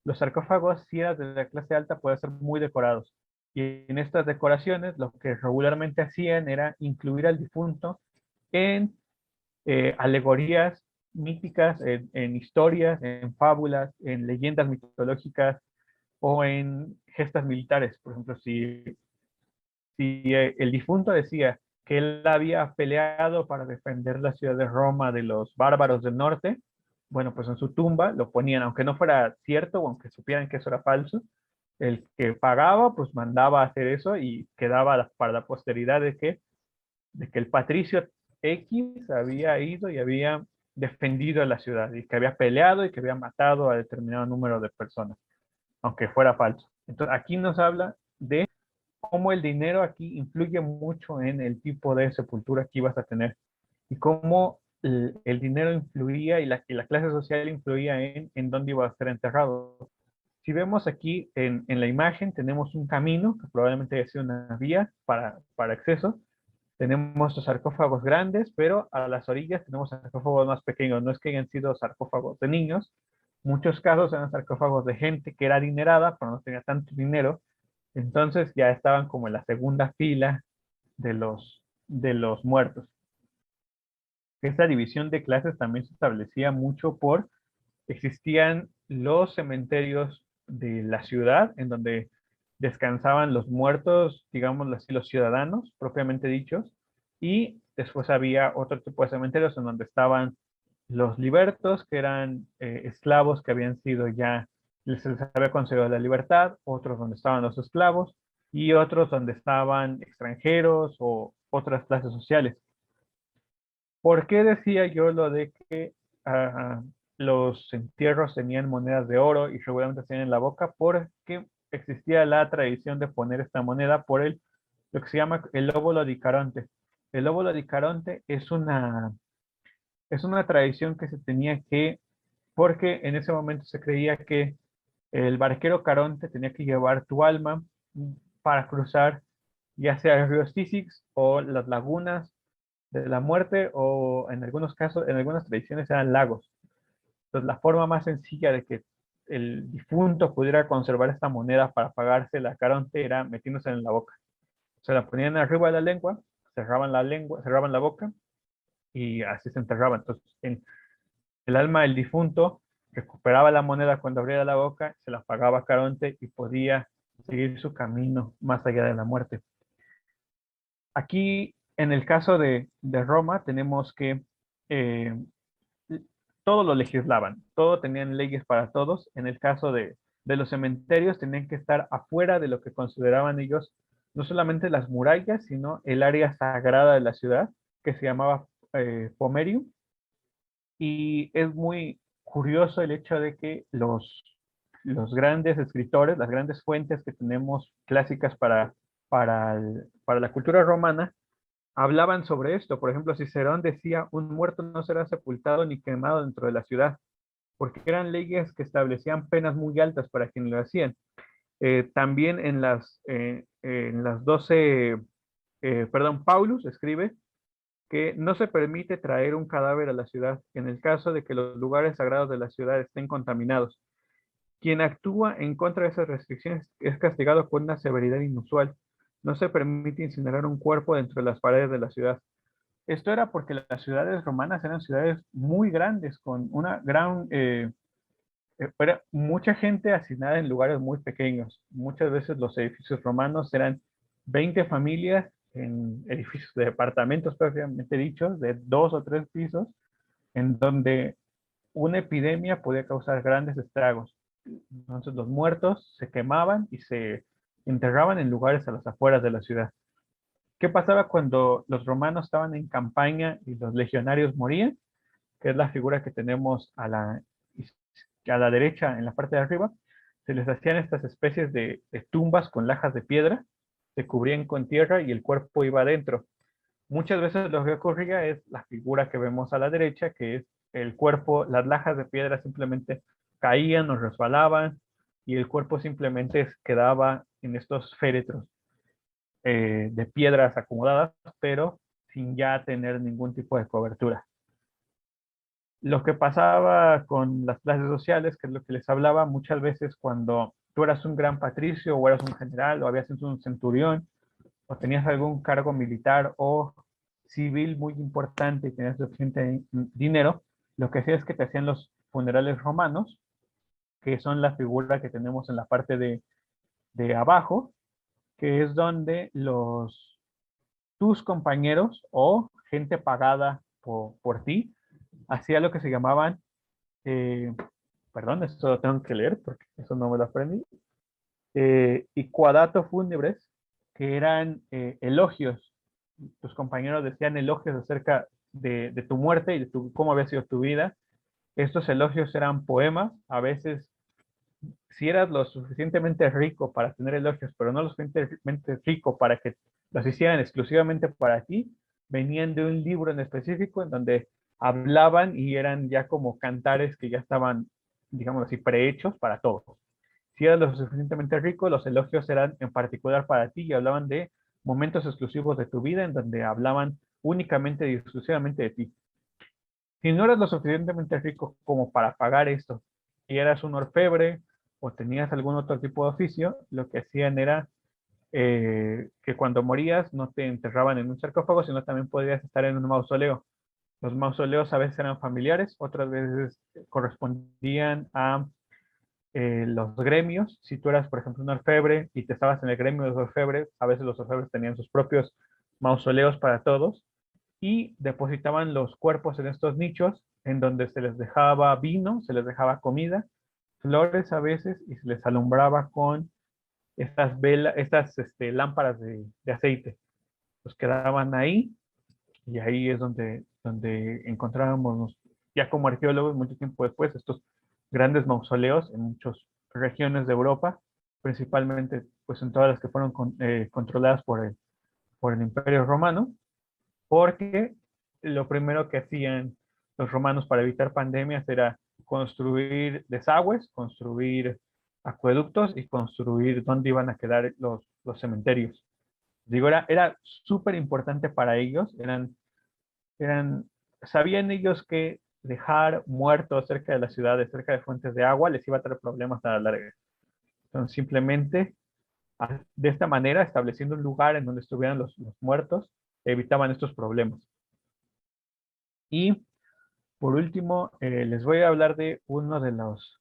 los sarcófagos si eran de la clase alta pueden ser muy decorados. Y en estas decoraciones lo que regularmente hacían era incluir al difunto en alegorías míticas, en historias, en fábulas, en leyendas mitológicas o en gestas militares. Por ejemplo, si el difunto decía que él había peleado para defender la ciudad de Roma de los bárbaros del norte, bueno, pues en su tumba lo ponían, aunque no fuera cierto o aunque supieran que eso era falso, el que pagaba pues mandaba a hacer eso y quedaba para la posteridad de que el patricio X había ido y había defendido a la ciudad y que había peleado y que había matado a determinado número de personas, aunque fuera falso. Entonces aquí nos habla de cómo el dinero aquí influye mucho en el tipo de sepultura que ibas a tener y cómo el dinero influía y la clase social influía en dónde iba a ser enterrado. Si vemos aquí en la imagen, tenemos un camino, que probablemente haya sido una vía para acceso. Tenemos los sarcófagos grandes, pero a las orillas tenemos sarcófagos más pequeños. No es que hayan sido sarcófagos de niños. Muchos casos eran sarcófagos de gente que era adinerada, pero no tenía tanto dinero. Entonces ya estaban como en la segunda fila de los muertos. Esta división de clases también se establecía mucho existían los cementerios de la ciudad, en donde descansaban los muertos, digamos así, los ciudadanos, propiamente dichos, y después había otro tipo de cementerios en donde estaban los libertos, que eran esclavos que habían sido ya, les había concedido la libertad, otros donde estaban los esclavos, y otros donde estaban extranjeros o otras clases sociales. ¿Por qué decía yo lo de que los entierros tenían monedas de oro y regularmente tenían en la boca? Porque existía la tradición de poner esta moneda por lo que se llama el óvulo di Caronte. El óvulo di Caronte es una tradición que se tenía porque en ese momento se creía que el barquero Caronte tenía que llevar tu alma para cruzar ya sea el río Styx o las lagunas de la muerte o en algunos casos, en algunas tradiciones eran lagos. Entonces la forma más sencilla de que el difunto pudiera conservar esta moneda para pagarse la caronte era metiéndose en la boca. Se la ponían arriba de la lengua, cerraban la boca y así se enterraba. Entonces el alma del difunto recuperaba la moneda cuando abría la boca, se la pagaba a caronte y podía seguir su camino más allá de la muerte. Aquí, en el caso de Roma, tenemos que eh, todo lo legislaban, todo tenían leyes para todos. En el caso de los cementerios, tenían que estar afuera de lo que consideraban ellos, no solamente las murallas, sino el área sagrada de la ciudad, que se llamaba Pomerium. Y es muy curioso el hecho de que los grandes escritores, las grandes fuentes que tenemos clásicas para la cultura romana, hablaban sobre esto. Por ejemplo, Cicerón decía, un muerto no será sepultado ni quemado dentro de la ciudad, porque eran leyes que establecían penas muy altas para quienes lo hacían. También en las 12, Paulus escribe que no se permite traer un cadáver a la ciudad en el caso de que los lugares sagrados de la ciudad estén contaminados. Quien actúa en contra de esas restricciones es castigado con una severidad inusual. No se permite incinerar un cuerpo dentro de las paredes de la ciudad. Esto era porque las ciudades romanas eran ciudades muy grandes, con una gran, era mucha gente asignada en lugares muy pequeños. Muchas veces los edificios romanos eran 20 familias en edificios de departamentos, propiamente dichos, de 2 o 3 pisos, en donde una epidemia podía causar grandes estragos. Entonces los muertos se quemaban y se enterraban en lugares a las afueras de la ciudad. ¿Qué pasaba cuando los romanos estaban en campaña y los legionarios morían? Que es la figura que tenemos a la derecha en la parte de arriba. Se les hacían estas especies de tumbas con lajas de piedra, se cubrían con tierra y el cuerpo iba adentro. Muchas veces lo que ocurría es la figura que vemos a la derecha, que es el cuerpo, las lajas de piedra simplemente caían o resbalaban y el cuerpo simplemente quedaba en estos féretros de piedras acomodadas, pero sin ya tener ningún tipo de cobertura. Lo que pasaba con las clases sociales, que es lo que les hablaba, muchas veces cuando tú eras un gran patricio o eras un general o habías sido un centurión o tenías algún cargo militar o civil muy importante y tenías suficiente dinero, lo que hacía es que te hacían los funerales romanos, que son la figura que tenemos en la parte de abajo, que es donde tus compañeros o gente pagada por ti hacía lo que se llamaban, eh, perdón, esto lo tengo que leer porque eso no me lo aprendí, y quadato fúnebres, que eran elogios. Tus compañeros decían elogios acerca de tu muerte y de cómo había sido tu vida. Estos elogios eran poemas, a veces si eras lo suficientemente rico para tener elogios, pero no lo suficientemente rico para que los hicieran exclusivamente para ti, venían de un libro en específico en donde hablaban y eran ya como cantares que ya estaban, digamos así, prehechos para todos. Si eras lo suficientemente rico, los elogios eran en particular para ti y hablaban de momentos exclusivos de tu vida en donde hablaban únicamente y exclusivamente de ti. Si no eras lo suficientemente rico como para pagar esto y eras un orfebre o tenías algún otro tipo de oficio, lo que hacían era que cuando morías no te enterraban en un sarcófago, sino también podías estar en un mausoleo. Los mausoleos a veces eran familiares, otras veces correspondían a los gremios. Si tú eras, por ejemplo, un orfebre y te estabas en el gremio de los orfebres, a veces los orfebres tenían sus propios mausoleos para todos y depositaban los cuerpos en estos nichos en donde se les dejaba vino, se les dejaba comida, flores a veces y se les alumbraba con estas velas, estas lámparas de aceite. Los quedaban ahí y ahí es donde encontrábamos, ya como arqueólogos, mucho tiempo después, estos grandes mausoleos en muchas regiones de Europa, principalmente pues en todas las que fueron controladas por el Imperio Romano, porque lo primero que hacían los romanos para evitar pandemias era construir desagües, construir acueductos y construir dónde iban a quedar los cementerios. Digo, era súper importante para ellos, sabían ellos que dejar muertos cerca de las ciudades, cerca de fuentes de agua, les iba a traer problemas a la larga. Entonces, simplemente de esta manera, estableciendo un lugar en donde estuvieran los muertos, evitaban estos problemas. Y por último, les voy a hablar de uno de los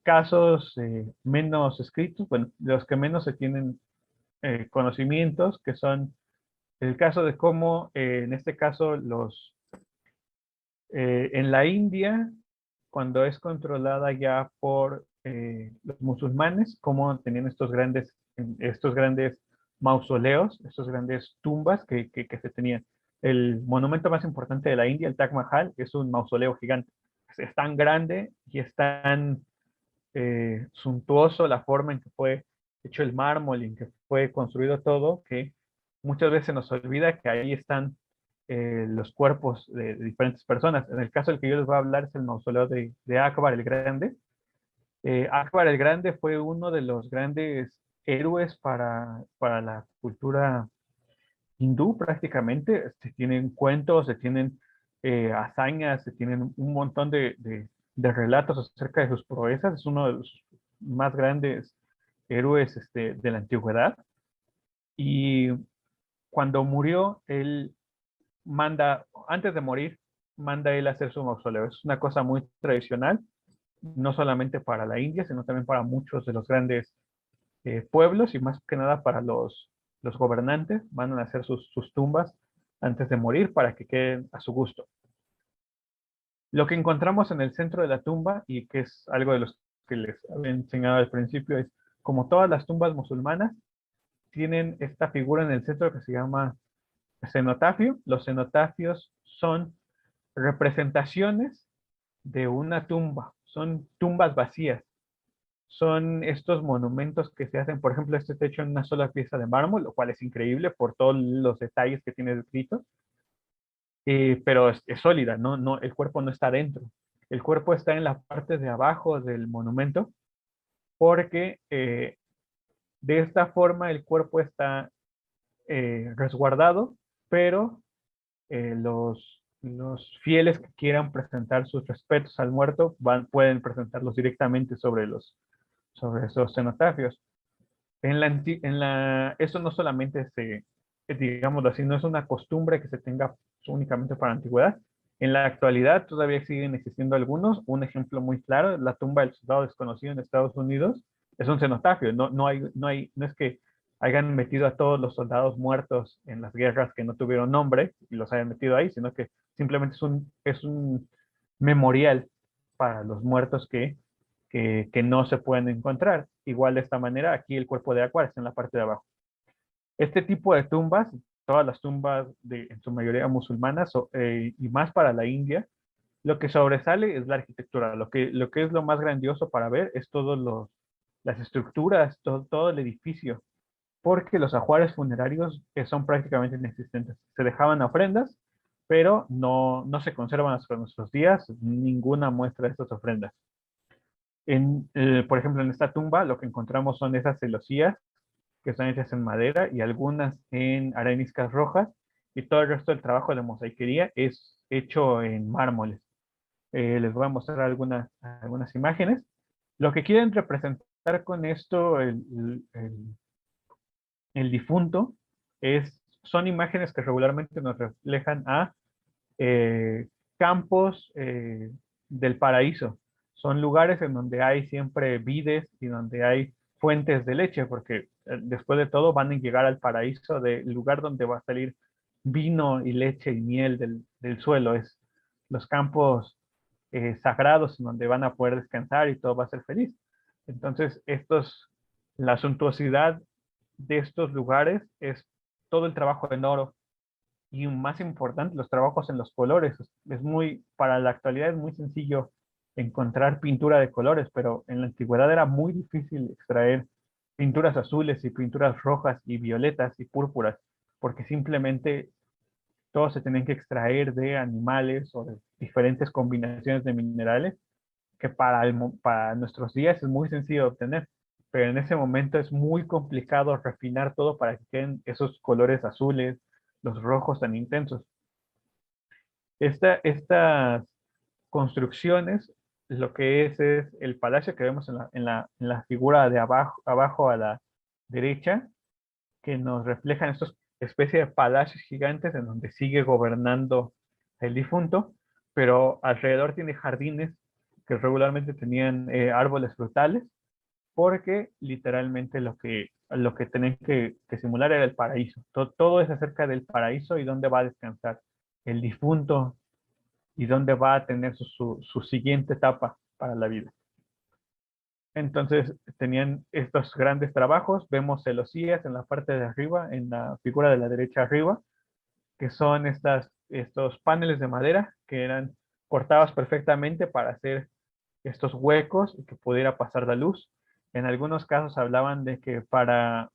casos menos escritos, bueno, de los que menos se tienen conocimientos, que son el caso de cómo, en este caso, en la India, cuando es controlada ya por los musulmanes, cómo tenían estos grandes mausoleos, estos grandes tumbas que se tenían. El monumento más importante de la India, el Taj Mahal, es un mausoleo gigante. Es tan grande y es tan suntuoso la forma en que fue hecho el mármol y en que fue construido todo, que muchas veces se nos olvida que ahí están los cuerpos de diferentes personas. En el caso del que yo les voy a hablar es el mausoleo de Akbar el Grande. Akbar el Grande fue uno de los grandes héroes para la cultura hindú prácticamente. Se tienen cuentos, se tienen hazañas, se tienen un montón de relatos acerca de sus proezas. Es uno de los más grandes héroes de la antigüedad. Y cuando murió, él antes de morir, manda él a hacer su mausoleo. Es una cosa muy tradicional, no solamente para la India, sino también para muchos de los grandes pueblos y más que nada para los gobernantes. Van a hacer sus tumbas antes de morir para que queden a su gusto. Lo que encontramos en el centro de la tumba, y que es algo de los que les había enseñado al principio, es como todas las tumbas musulmanas, tienen esta figura en el centro que se llama cenotafio. Los cenotafios son representaciones de una tumba, son tumbas vacías. Son estos monumentos que se hacen, por ejemplo, este techo en una sola pieza de mármol, lo cual es increíble por todos los detalles que tiene escrito, pero es sólida, no, el cuerpo no está dentro. El cuerpo está en la parte de abajo del monumento porque de esta forma el cuerpo está resguardado, pero los fieles que quieran presentar sus respetos al muerto pueden presentarlos directamente sobre esos cenotafios. Eso no solamente digámoslo así, no es una costumbre que se tenga únicamente para la antigüedad. En la actualidad todavía siguen existiendo algunos. Un ejemplo muy claro, la tumba del soldado desconocido en Estados Unidos, es un cenotafio. No es que hayan metido a todos los soldados muertos en las guerras que no tuvieron nombre y los hayan metido ahí, sino que simplemente es un memorial para los muertos que no se pueden encontrar. Igual de esta manera, aquí el cuerpo de Aqua está en la parte de abajo. Este tipo de tumbas, todas las tumbas en su mayoría musulmanas y más para la India, lo que sobresale es la arquitectura. Lo que es lo más grandioso para ver es las estructuras, todo el edificio, porque los ajuares funerarios son prácticamente inexistentes. Se dejaban ofrendas, pero no se conservan hasta nuestros días ninguna muestra de estas ofrendas. Por ejemplo, en esta tumba lo que encontramos son esas celosías que están hechas en madera y algunas en areniscas rojas, y todo el resto del trabajo de mosaiquería es hecho en mármoles. Les voy a mostrar algunas imágenes. Lo que quieren representar con esto el difunto son imágenes que regularmente nos reflejan a eh, campos del paraíso. Son lugares en donde hay siempre vides y donde hay fuentes de leche, porque después de todo van a llegar al paraíso, del lugar donde va a salir vino y leche y miel del suelo. Es los campos sagrados en donde van a poder descansar y todo va a ser feliz. Entonces, la suntuosidad de estos lugares es todo el trabajo en oro, y más importante, los trabajos en los colores. Para la actualidad es muy sencillo encontrar pintura de colores, pero en la antigüedad era muy difícil extraer pinturas azules y pinturas rojas y violetas y púrpuras, porque simplemente todos se tenían que extraer de animales o de diferentes combinaciones de minerales que para nuestros días es muy sencillo de obtener, pero en ese momento es muy complicado refinar todo para que queden esos colores azules, los rojos tan intensos. Estas construcciones, lo que es el palacio que vemos en la figura de abajo a la derecha, que nos reflejan estos especie de palacios gigantes en donde sigue gobernando el difunto, pero alrededor tiene jardines que regularmente tenían árboles frutales, porque literalmente lo que tenían que simular era el paraíso. Todo es acerca del paraíso y dónde va a descansar el difunto y dónde va a tener su siguiente etapa para la vida. Entonces tenían estos grandes trabajos. Vemos celosías en la parte de arriba, en la figura de la derecha arriba, que son estos paneles de madera que eran cortados perfectamente para hacer estos huecos y que pudiera pasar la luz. En algunos casos hablaban de que para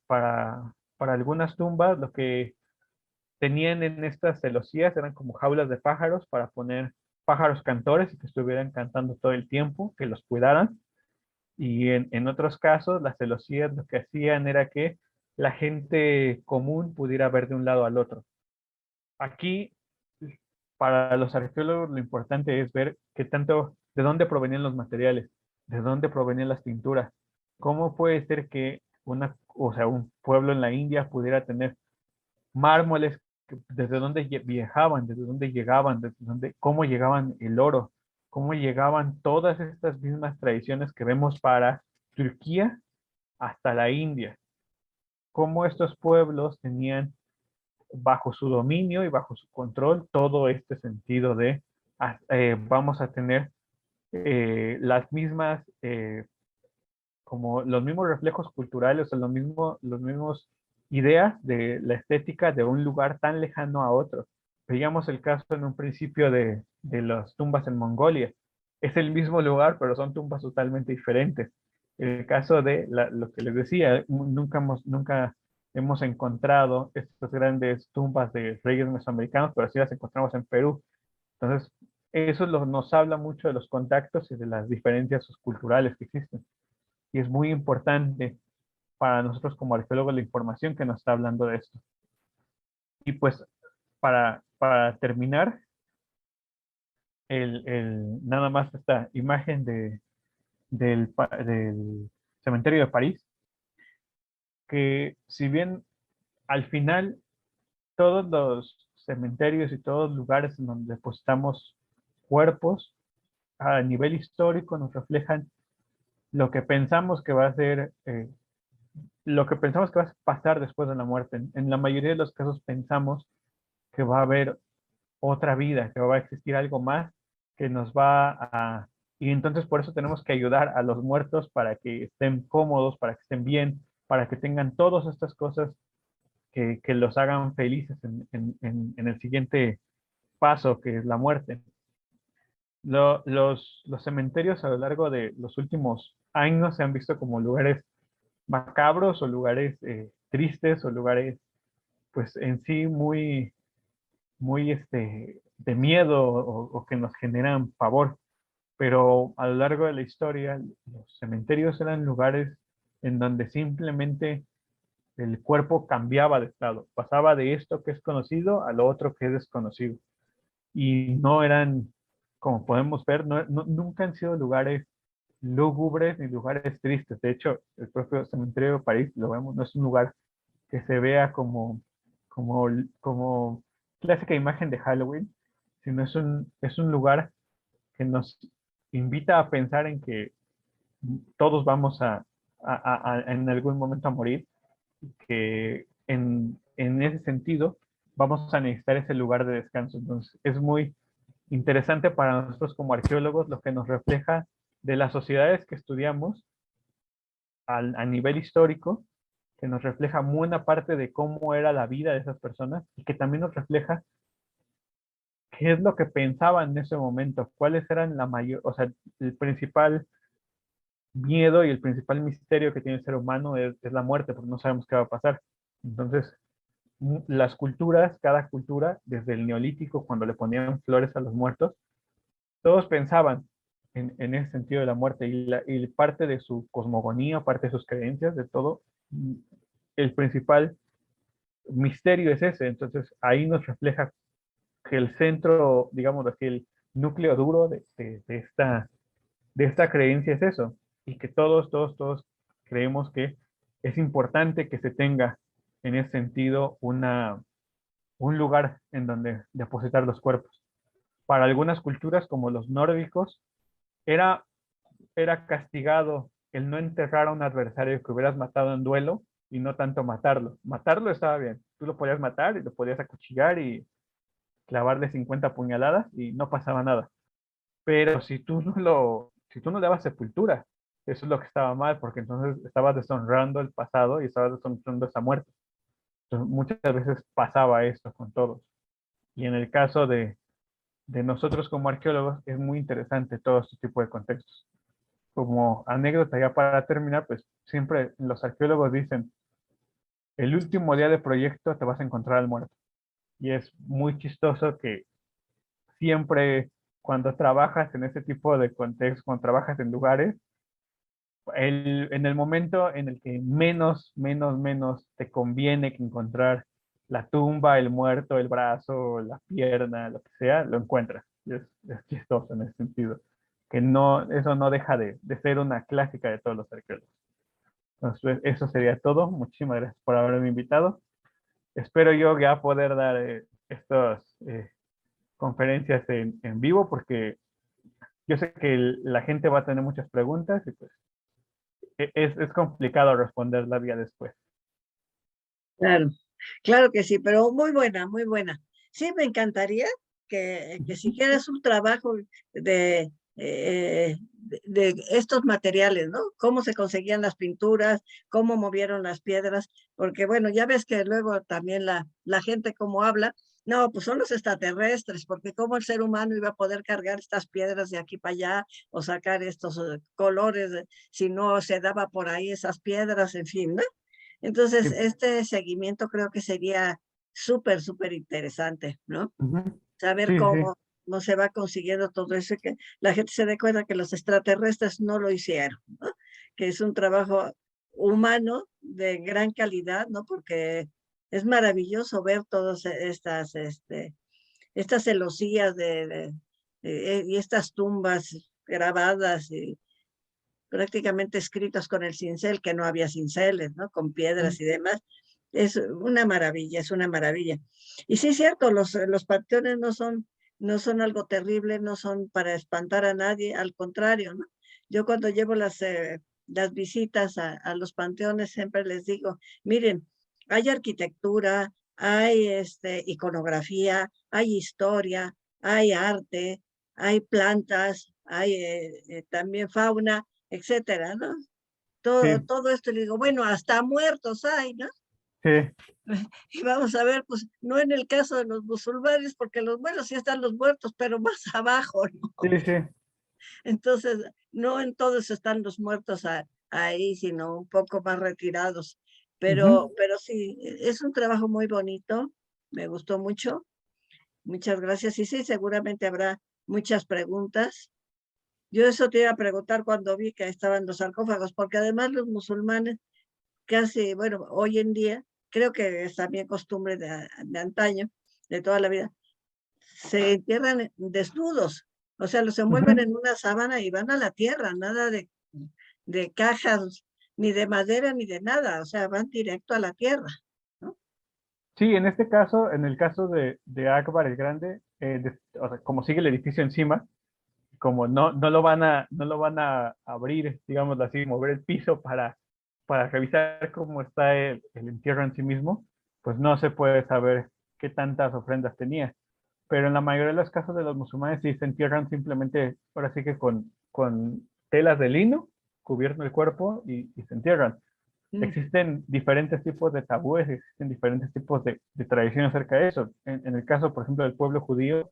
algunas tumbas lo que tenían en estas celosías eran como jaulas de pájaros para poner pájaros cantores y que estuvieran cantando todo el tiempo, que los cuidaran. Y en otros casos, las celosías lo que hacían era que la gente común pudiera ver de un lado al otro. Aquí, para los arqueólogos, lo importante es ver de dónde provenían los materiales, de dónde provenían las pinturas. ¿Cómo puede ser que un pueblo en la India pudiera tener mármoles, desde dónde viajaban, desde dónde llegaban, cómo llegaban el oro, cómo llegaban todas estas mismas tradiciones que vemos para Turquía hasta la India? Cómo estos pueblos tenían bajo su dominio y bajo su control todo este sentido de vamos a tener las mismas como los mismos reflejos culturales o los mismos ideas de la estética de un lugar tan lejano a otro. Veíamos el caso en un principio de las tumbas en Mongolia. Es el mismo lugar, pero son tumbas totalmente diferentes. El caso de lo que les decía, nunca hemos encontrado estas grandes tumbas de reyes mesoamericanos, pero sí las encontramos en Perú. Entonces, eso nos habla mucho de los contactos y de las diferencias culturales que existen. Y es muy importante para nosotros como arqueólogos la información que nos está hablando de esto. Y pues, para terminar, nada más esta imagen del cementerio de París, que si bien al final todos los cementerios y todos los lugares en donde depositamos cuerpos a nivel histórico nos reflejan lo que pensamos que va a ser, lo que pensamos que va a pasar después de la muerte. En la mayoría de los casos pensamos que va a haber otra vida, que va a existir algo más que nos va a... Y entonces por eso tenemos que ayudar a los muertos para que estén cómodos, para que estén bien, para que tengan todas estas cosas que los hagan felices en el siguiente paso, que es la muerte. Los cementerios a lo largo de los últimos años se han visto como lugares macabros o lugares tristes o lugares, pues en sí muy de miedo o que nos generan pavor. Pero a lo largo de la historia, los cementerios eran lugares en donde simplemente el cuerpo cambiaba de estado, pasaba de esto que es conocido a lo otro que es desconocido. Y no eran, como podemos ver, nunca han sido lugares lúgubres ni lugares tristes. De hecho, el propio cementerio de París, lo vemos, no es un lugar que se vea como, como clásica imagen de Halloween, sino es un lugar que nos invita a pensar en que todos vamos en algún momento a morir, que en ese sentido vamos a necesitar ese lugar de descanso. Entonces, es muy interesante para nosotros como arqueólogos lo que nos refleja de las sociedades que estudiamos a nivel histórico, que nos refleja buena parte de cómo era la vida de esas personas y que también nos refleja qué es lo que pensaban en ese momento, cuáles eran la mayor, o sea, el principal miedo y el principal misterio que tiene el ser humano es la muerte, porque no sabemos qué va a pasar. Entonces, las culturas, cada cultura, desde el neolítico, cuando le ponían flores a los muertos, todos pensaban en ese sentido de la muerte y parte de su cosmogonía, parte de sus creencias, de todo, el principal misterio es ese. Entonces, ahí nos refleja que el centro, digamos así, el núcleo duro de esta creencia es eso, y que todos creemos que es importante que se tenga en ese sentido un lugar en donde depositar los cuerpos. Para algunas culturas, como los nórdicos, era, era castigado el no enterrar a un adversario que hubieras matado en duelo y no tanto matarlo. Matarlo estaba bien, tú lo podías matar y lo podías acuchillar y clavarle 50 puñaladas y no pasaba nada. Pero si tú no le dabas sepultura, eso es lo que estaba mal, porque entonces estabas deshonrando el pasado y estabas deshonrando esa muerte. Entonces, muchas veces pasaba esto con todos. Y en el caso de nosotros como arqueólogos, es muy interesante todo este tipo de contextos. Como anécdota ya para terminar, pues siempre los arqueólogos dicen, el último día de proyecto te vas a encontrar al muerto. Y es muy chistoso que siempre cuando trabajas en ese tipo de contextos, cuando trabajas en lugares, en el momento en el que menos te conviene que encontrar la tumba, el muerto, el brazo, la pierna, lo que sea, lo encuentras. Es chistoso en ese sentido. Que no, eso no deja de ser una clásica de todos los arqueólogos. Entonces, eso sería todo. Muchísimas gracias por haberme invitado. Espero yo ya poder dar estas conferencias en vivo porque yo sé que la gente va a tener muchas preguntas y pues es complicado responder la vía después. Claro, claro que sí, pero muy buena, muy buena. Sí, me encantaría que si quieres un trabajo de de estos materiales, ¿no? Cómo se conseguían las pinturas, cómo movieron las piedras, porque bueno, ya ves que luego también la gente como habla, no, pues son los extraterrestres, porque cómo el ser humano iba a poder cargar estas piedras de aquí para allá o sacar estos colores si no se daba por ahí esas piedras, en fin, ¿no? Entonces, Sí. este seguimiento creo que sería súper, súper interesante, ¿no? Ujú. Saber Sí, sí. cómo se va consiguiendo todo eso, y que la gente se dé cuenta que los extraterrestres no lo hicieron, ¿no? Que es un trabajo humano de gran calidad, ¿no? Porque es maravilloso ver todas estas celosías y estas tumbas grabadas y prácticamente escritas con el cincel, que no había cinceles, ¿no? Con piedras y demás. Es una maravilla, es una maravilla. Y sí es cierto, los panteones no son algo terrible, no son para espantar a nadie, al contrario, ¿no? Yo cuando llevo las visitas a los panteones siempre les digo, miren, hay arquitectura, hay iconografía, hay historia, hay arte, hay plantas, hay también fauna, etcétera, ¿no? Todo, Sí, todo esto le digo, bueno, hasta muertos hay, ¿no? sí, Y vamos a ver, pues, no en el caso de los musulmanes, porque los buenos sí están los muertos, pero más abajo, ¿no? sí, sí. Entonces, no en todos están los muertos ahí, sino un poco más retirados. Ujú. Pero sí, es un trabajo muy bonito, me gustó mucho. Muchas gracias. Y sí, seguramente habrá muchas preguntas. Yo eso te iba a preguntar cuando vi que estaban los sarcófagos, porque además los musulmanes casi, bueno, hoy en día, creo que es también costumbre de antaño, de toda la vida, se entierran desnudos, o sea, los envuelven Ujú. en una sábana y van a la tierra, nada de cajas, ni de madera, ni de nada, o sea, van directo a la tierra, ¿no? Sí, en este caso, en el caso de Akbar el Grande, o sea, como sigue el edificio encima, como no lo van a abrir, digamos así, mover el piso para revisar cómo está el entierro en sí mismo, pues no se puede saber qué tantas ofrendas tenía. Pero en la mayoría de los casos de los musulmanes sí se entierran simplemente, ahora sí que con telas de lino, cubierto el cuerpo y se entierran. Mm, Existen diferentes tipos de tabúes, existen diferentes tipos de tradiciones acerca de eso. En el caso, por ejemplo, del pueblo judío,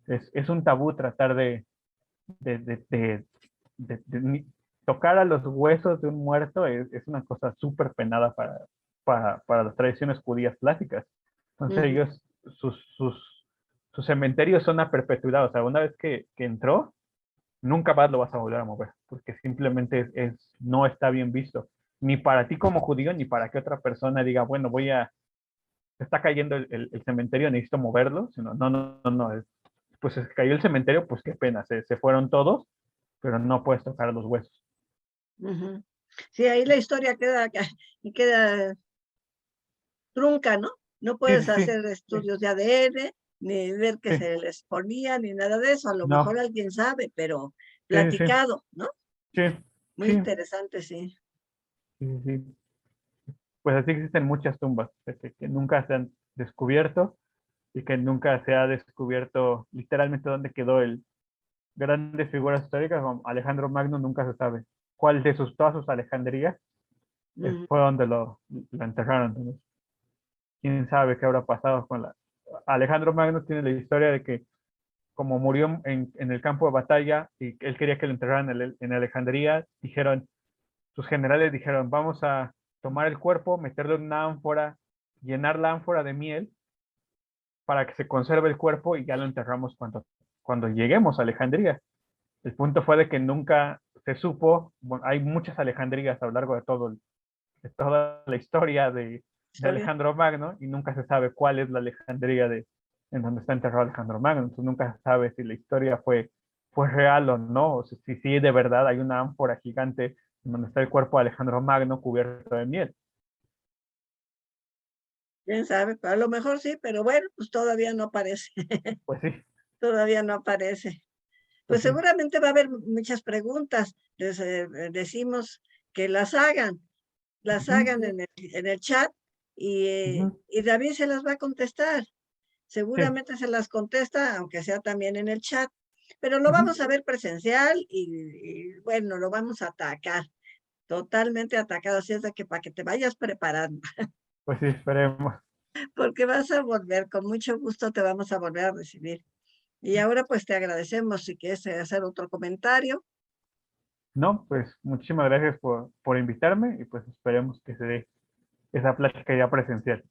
es un tabú tratar de, de- de- de tocar a los huesos de un muerto, es una cosa súper penada para las tradiciones judías clásicas. Entonces ujú, ellos, sus cementerios son a perpetuidad, o sea, una vez que entró, nunca más lo vas a volver a mover, porque simplemente no está bien visto, ni para ti como judío, ni para que otra persona diga, bueno, está cayendo el cementerio, necesito moverlo, sino, no, pues se cayó el cementerio, pues qué pena, se fueron todos, pero no puedes tocar los huesos. ujú. Sí, ahí la historia queda trunca, ¿no? No Sí, puedes sí, sí, hacer sí, estudios de ADN, ni ver que sí, se les ponía, ni nada de eso. A lo mejor no, alguien sabe, pero sí, sí, platicado, ¿no? sí, Muy sí, interesante, sí. sí, sí, sí. Pues así existen muchas tumbas que nunca se han descubierto y que nunca se ha descubierto literalmente dónde quedó grandes figuras históricas, como Alejandro Magno, nunca se sabe cuál de todas sus Alejandrías Ujú, fue donde lo enterraron. Entonces, quién sabe qué habrá pasado con la... Alejandro Magno tiene la historia de que como murió en el campo de batalla y él quería que lo enterraran en Alejandría, sus generales dijeron, vamos a tomar el cuerpo, meterlo en una ánfora, llenar la ánfora de miel para que se conserve el cuerpo y ya lo enterramos cuando lleguemos a Alejandría. El punto fue de que nunca se supo, bueno, hay muchas Alejandrías a lo largo de toda la historia de historia. Alejandro Magno y nunca se sabe cuál es la Alejandría en donde está enterrado Alejandro Magno. Entonces nunca se sabe si la historia fue real o no, o si de verdad hay una ánfora gigante en donde está el cuerpo de Alejandro Magno cubierto de miel. Quién sabe, a lo mejor sí, pero bueno, pues todavía no aparece. Pues sí, Todavía no aparece. pues Pues sí. seguramente va a haber muchas preguntas. Les decimos que las Ujú, hagan en el chat ujú, y David se las va a contestar. sí, Seguramente se las contesta, aunque sea también en el chat. Pero lo Ujú. vamos a ver presencial y bueno, lo vamos a atacar, totalmente atacado, así es de que para que te vayas preparando, Pues sí, esperemos. porque vas a volver, con mucho gusto te vamos a volver a recibir. Y ahora pues te agradecemos si quieres hacer otro comentario. No, pues muchísimas gracias por invitarme y pues esperemos que se dé esa plática ya presencial.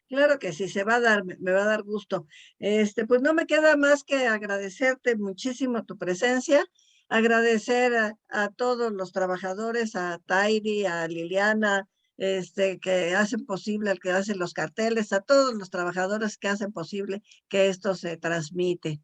Claro que sí, se va a dar, me va a dar gusto. Pues no me queda más que agradecerte muchísimo tu presencia, agradecer a todos los trabajadores, a Tairi, a Liliana, que hacen posible, el que hacen los carteles, a todos los trabajadores que hacen posible que esto se transmite.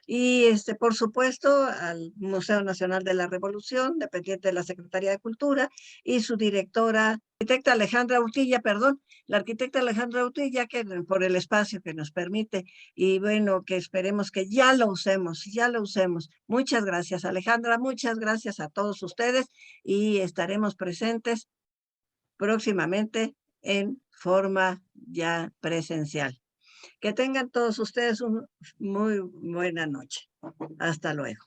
Y por supuesto, al Museo Nacional de la Revolución, dependiente de la Secretaría de Cultura, y su directora, arquitecta Alejandra Urtilla, perdón, la arquitecta Alejandra Urtilla, que por el espacio que nos permite, y bueno, que esperemos que ya lo usemos, ya lo usemos. Muchas gracias, Alejandra, muchas gracias a todos ustedes, y estaremos presentes próximamente en forma ya presencial. Que tengan todos ustedes una muy buena noche. Hasta luego.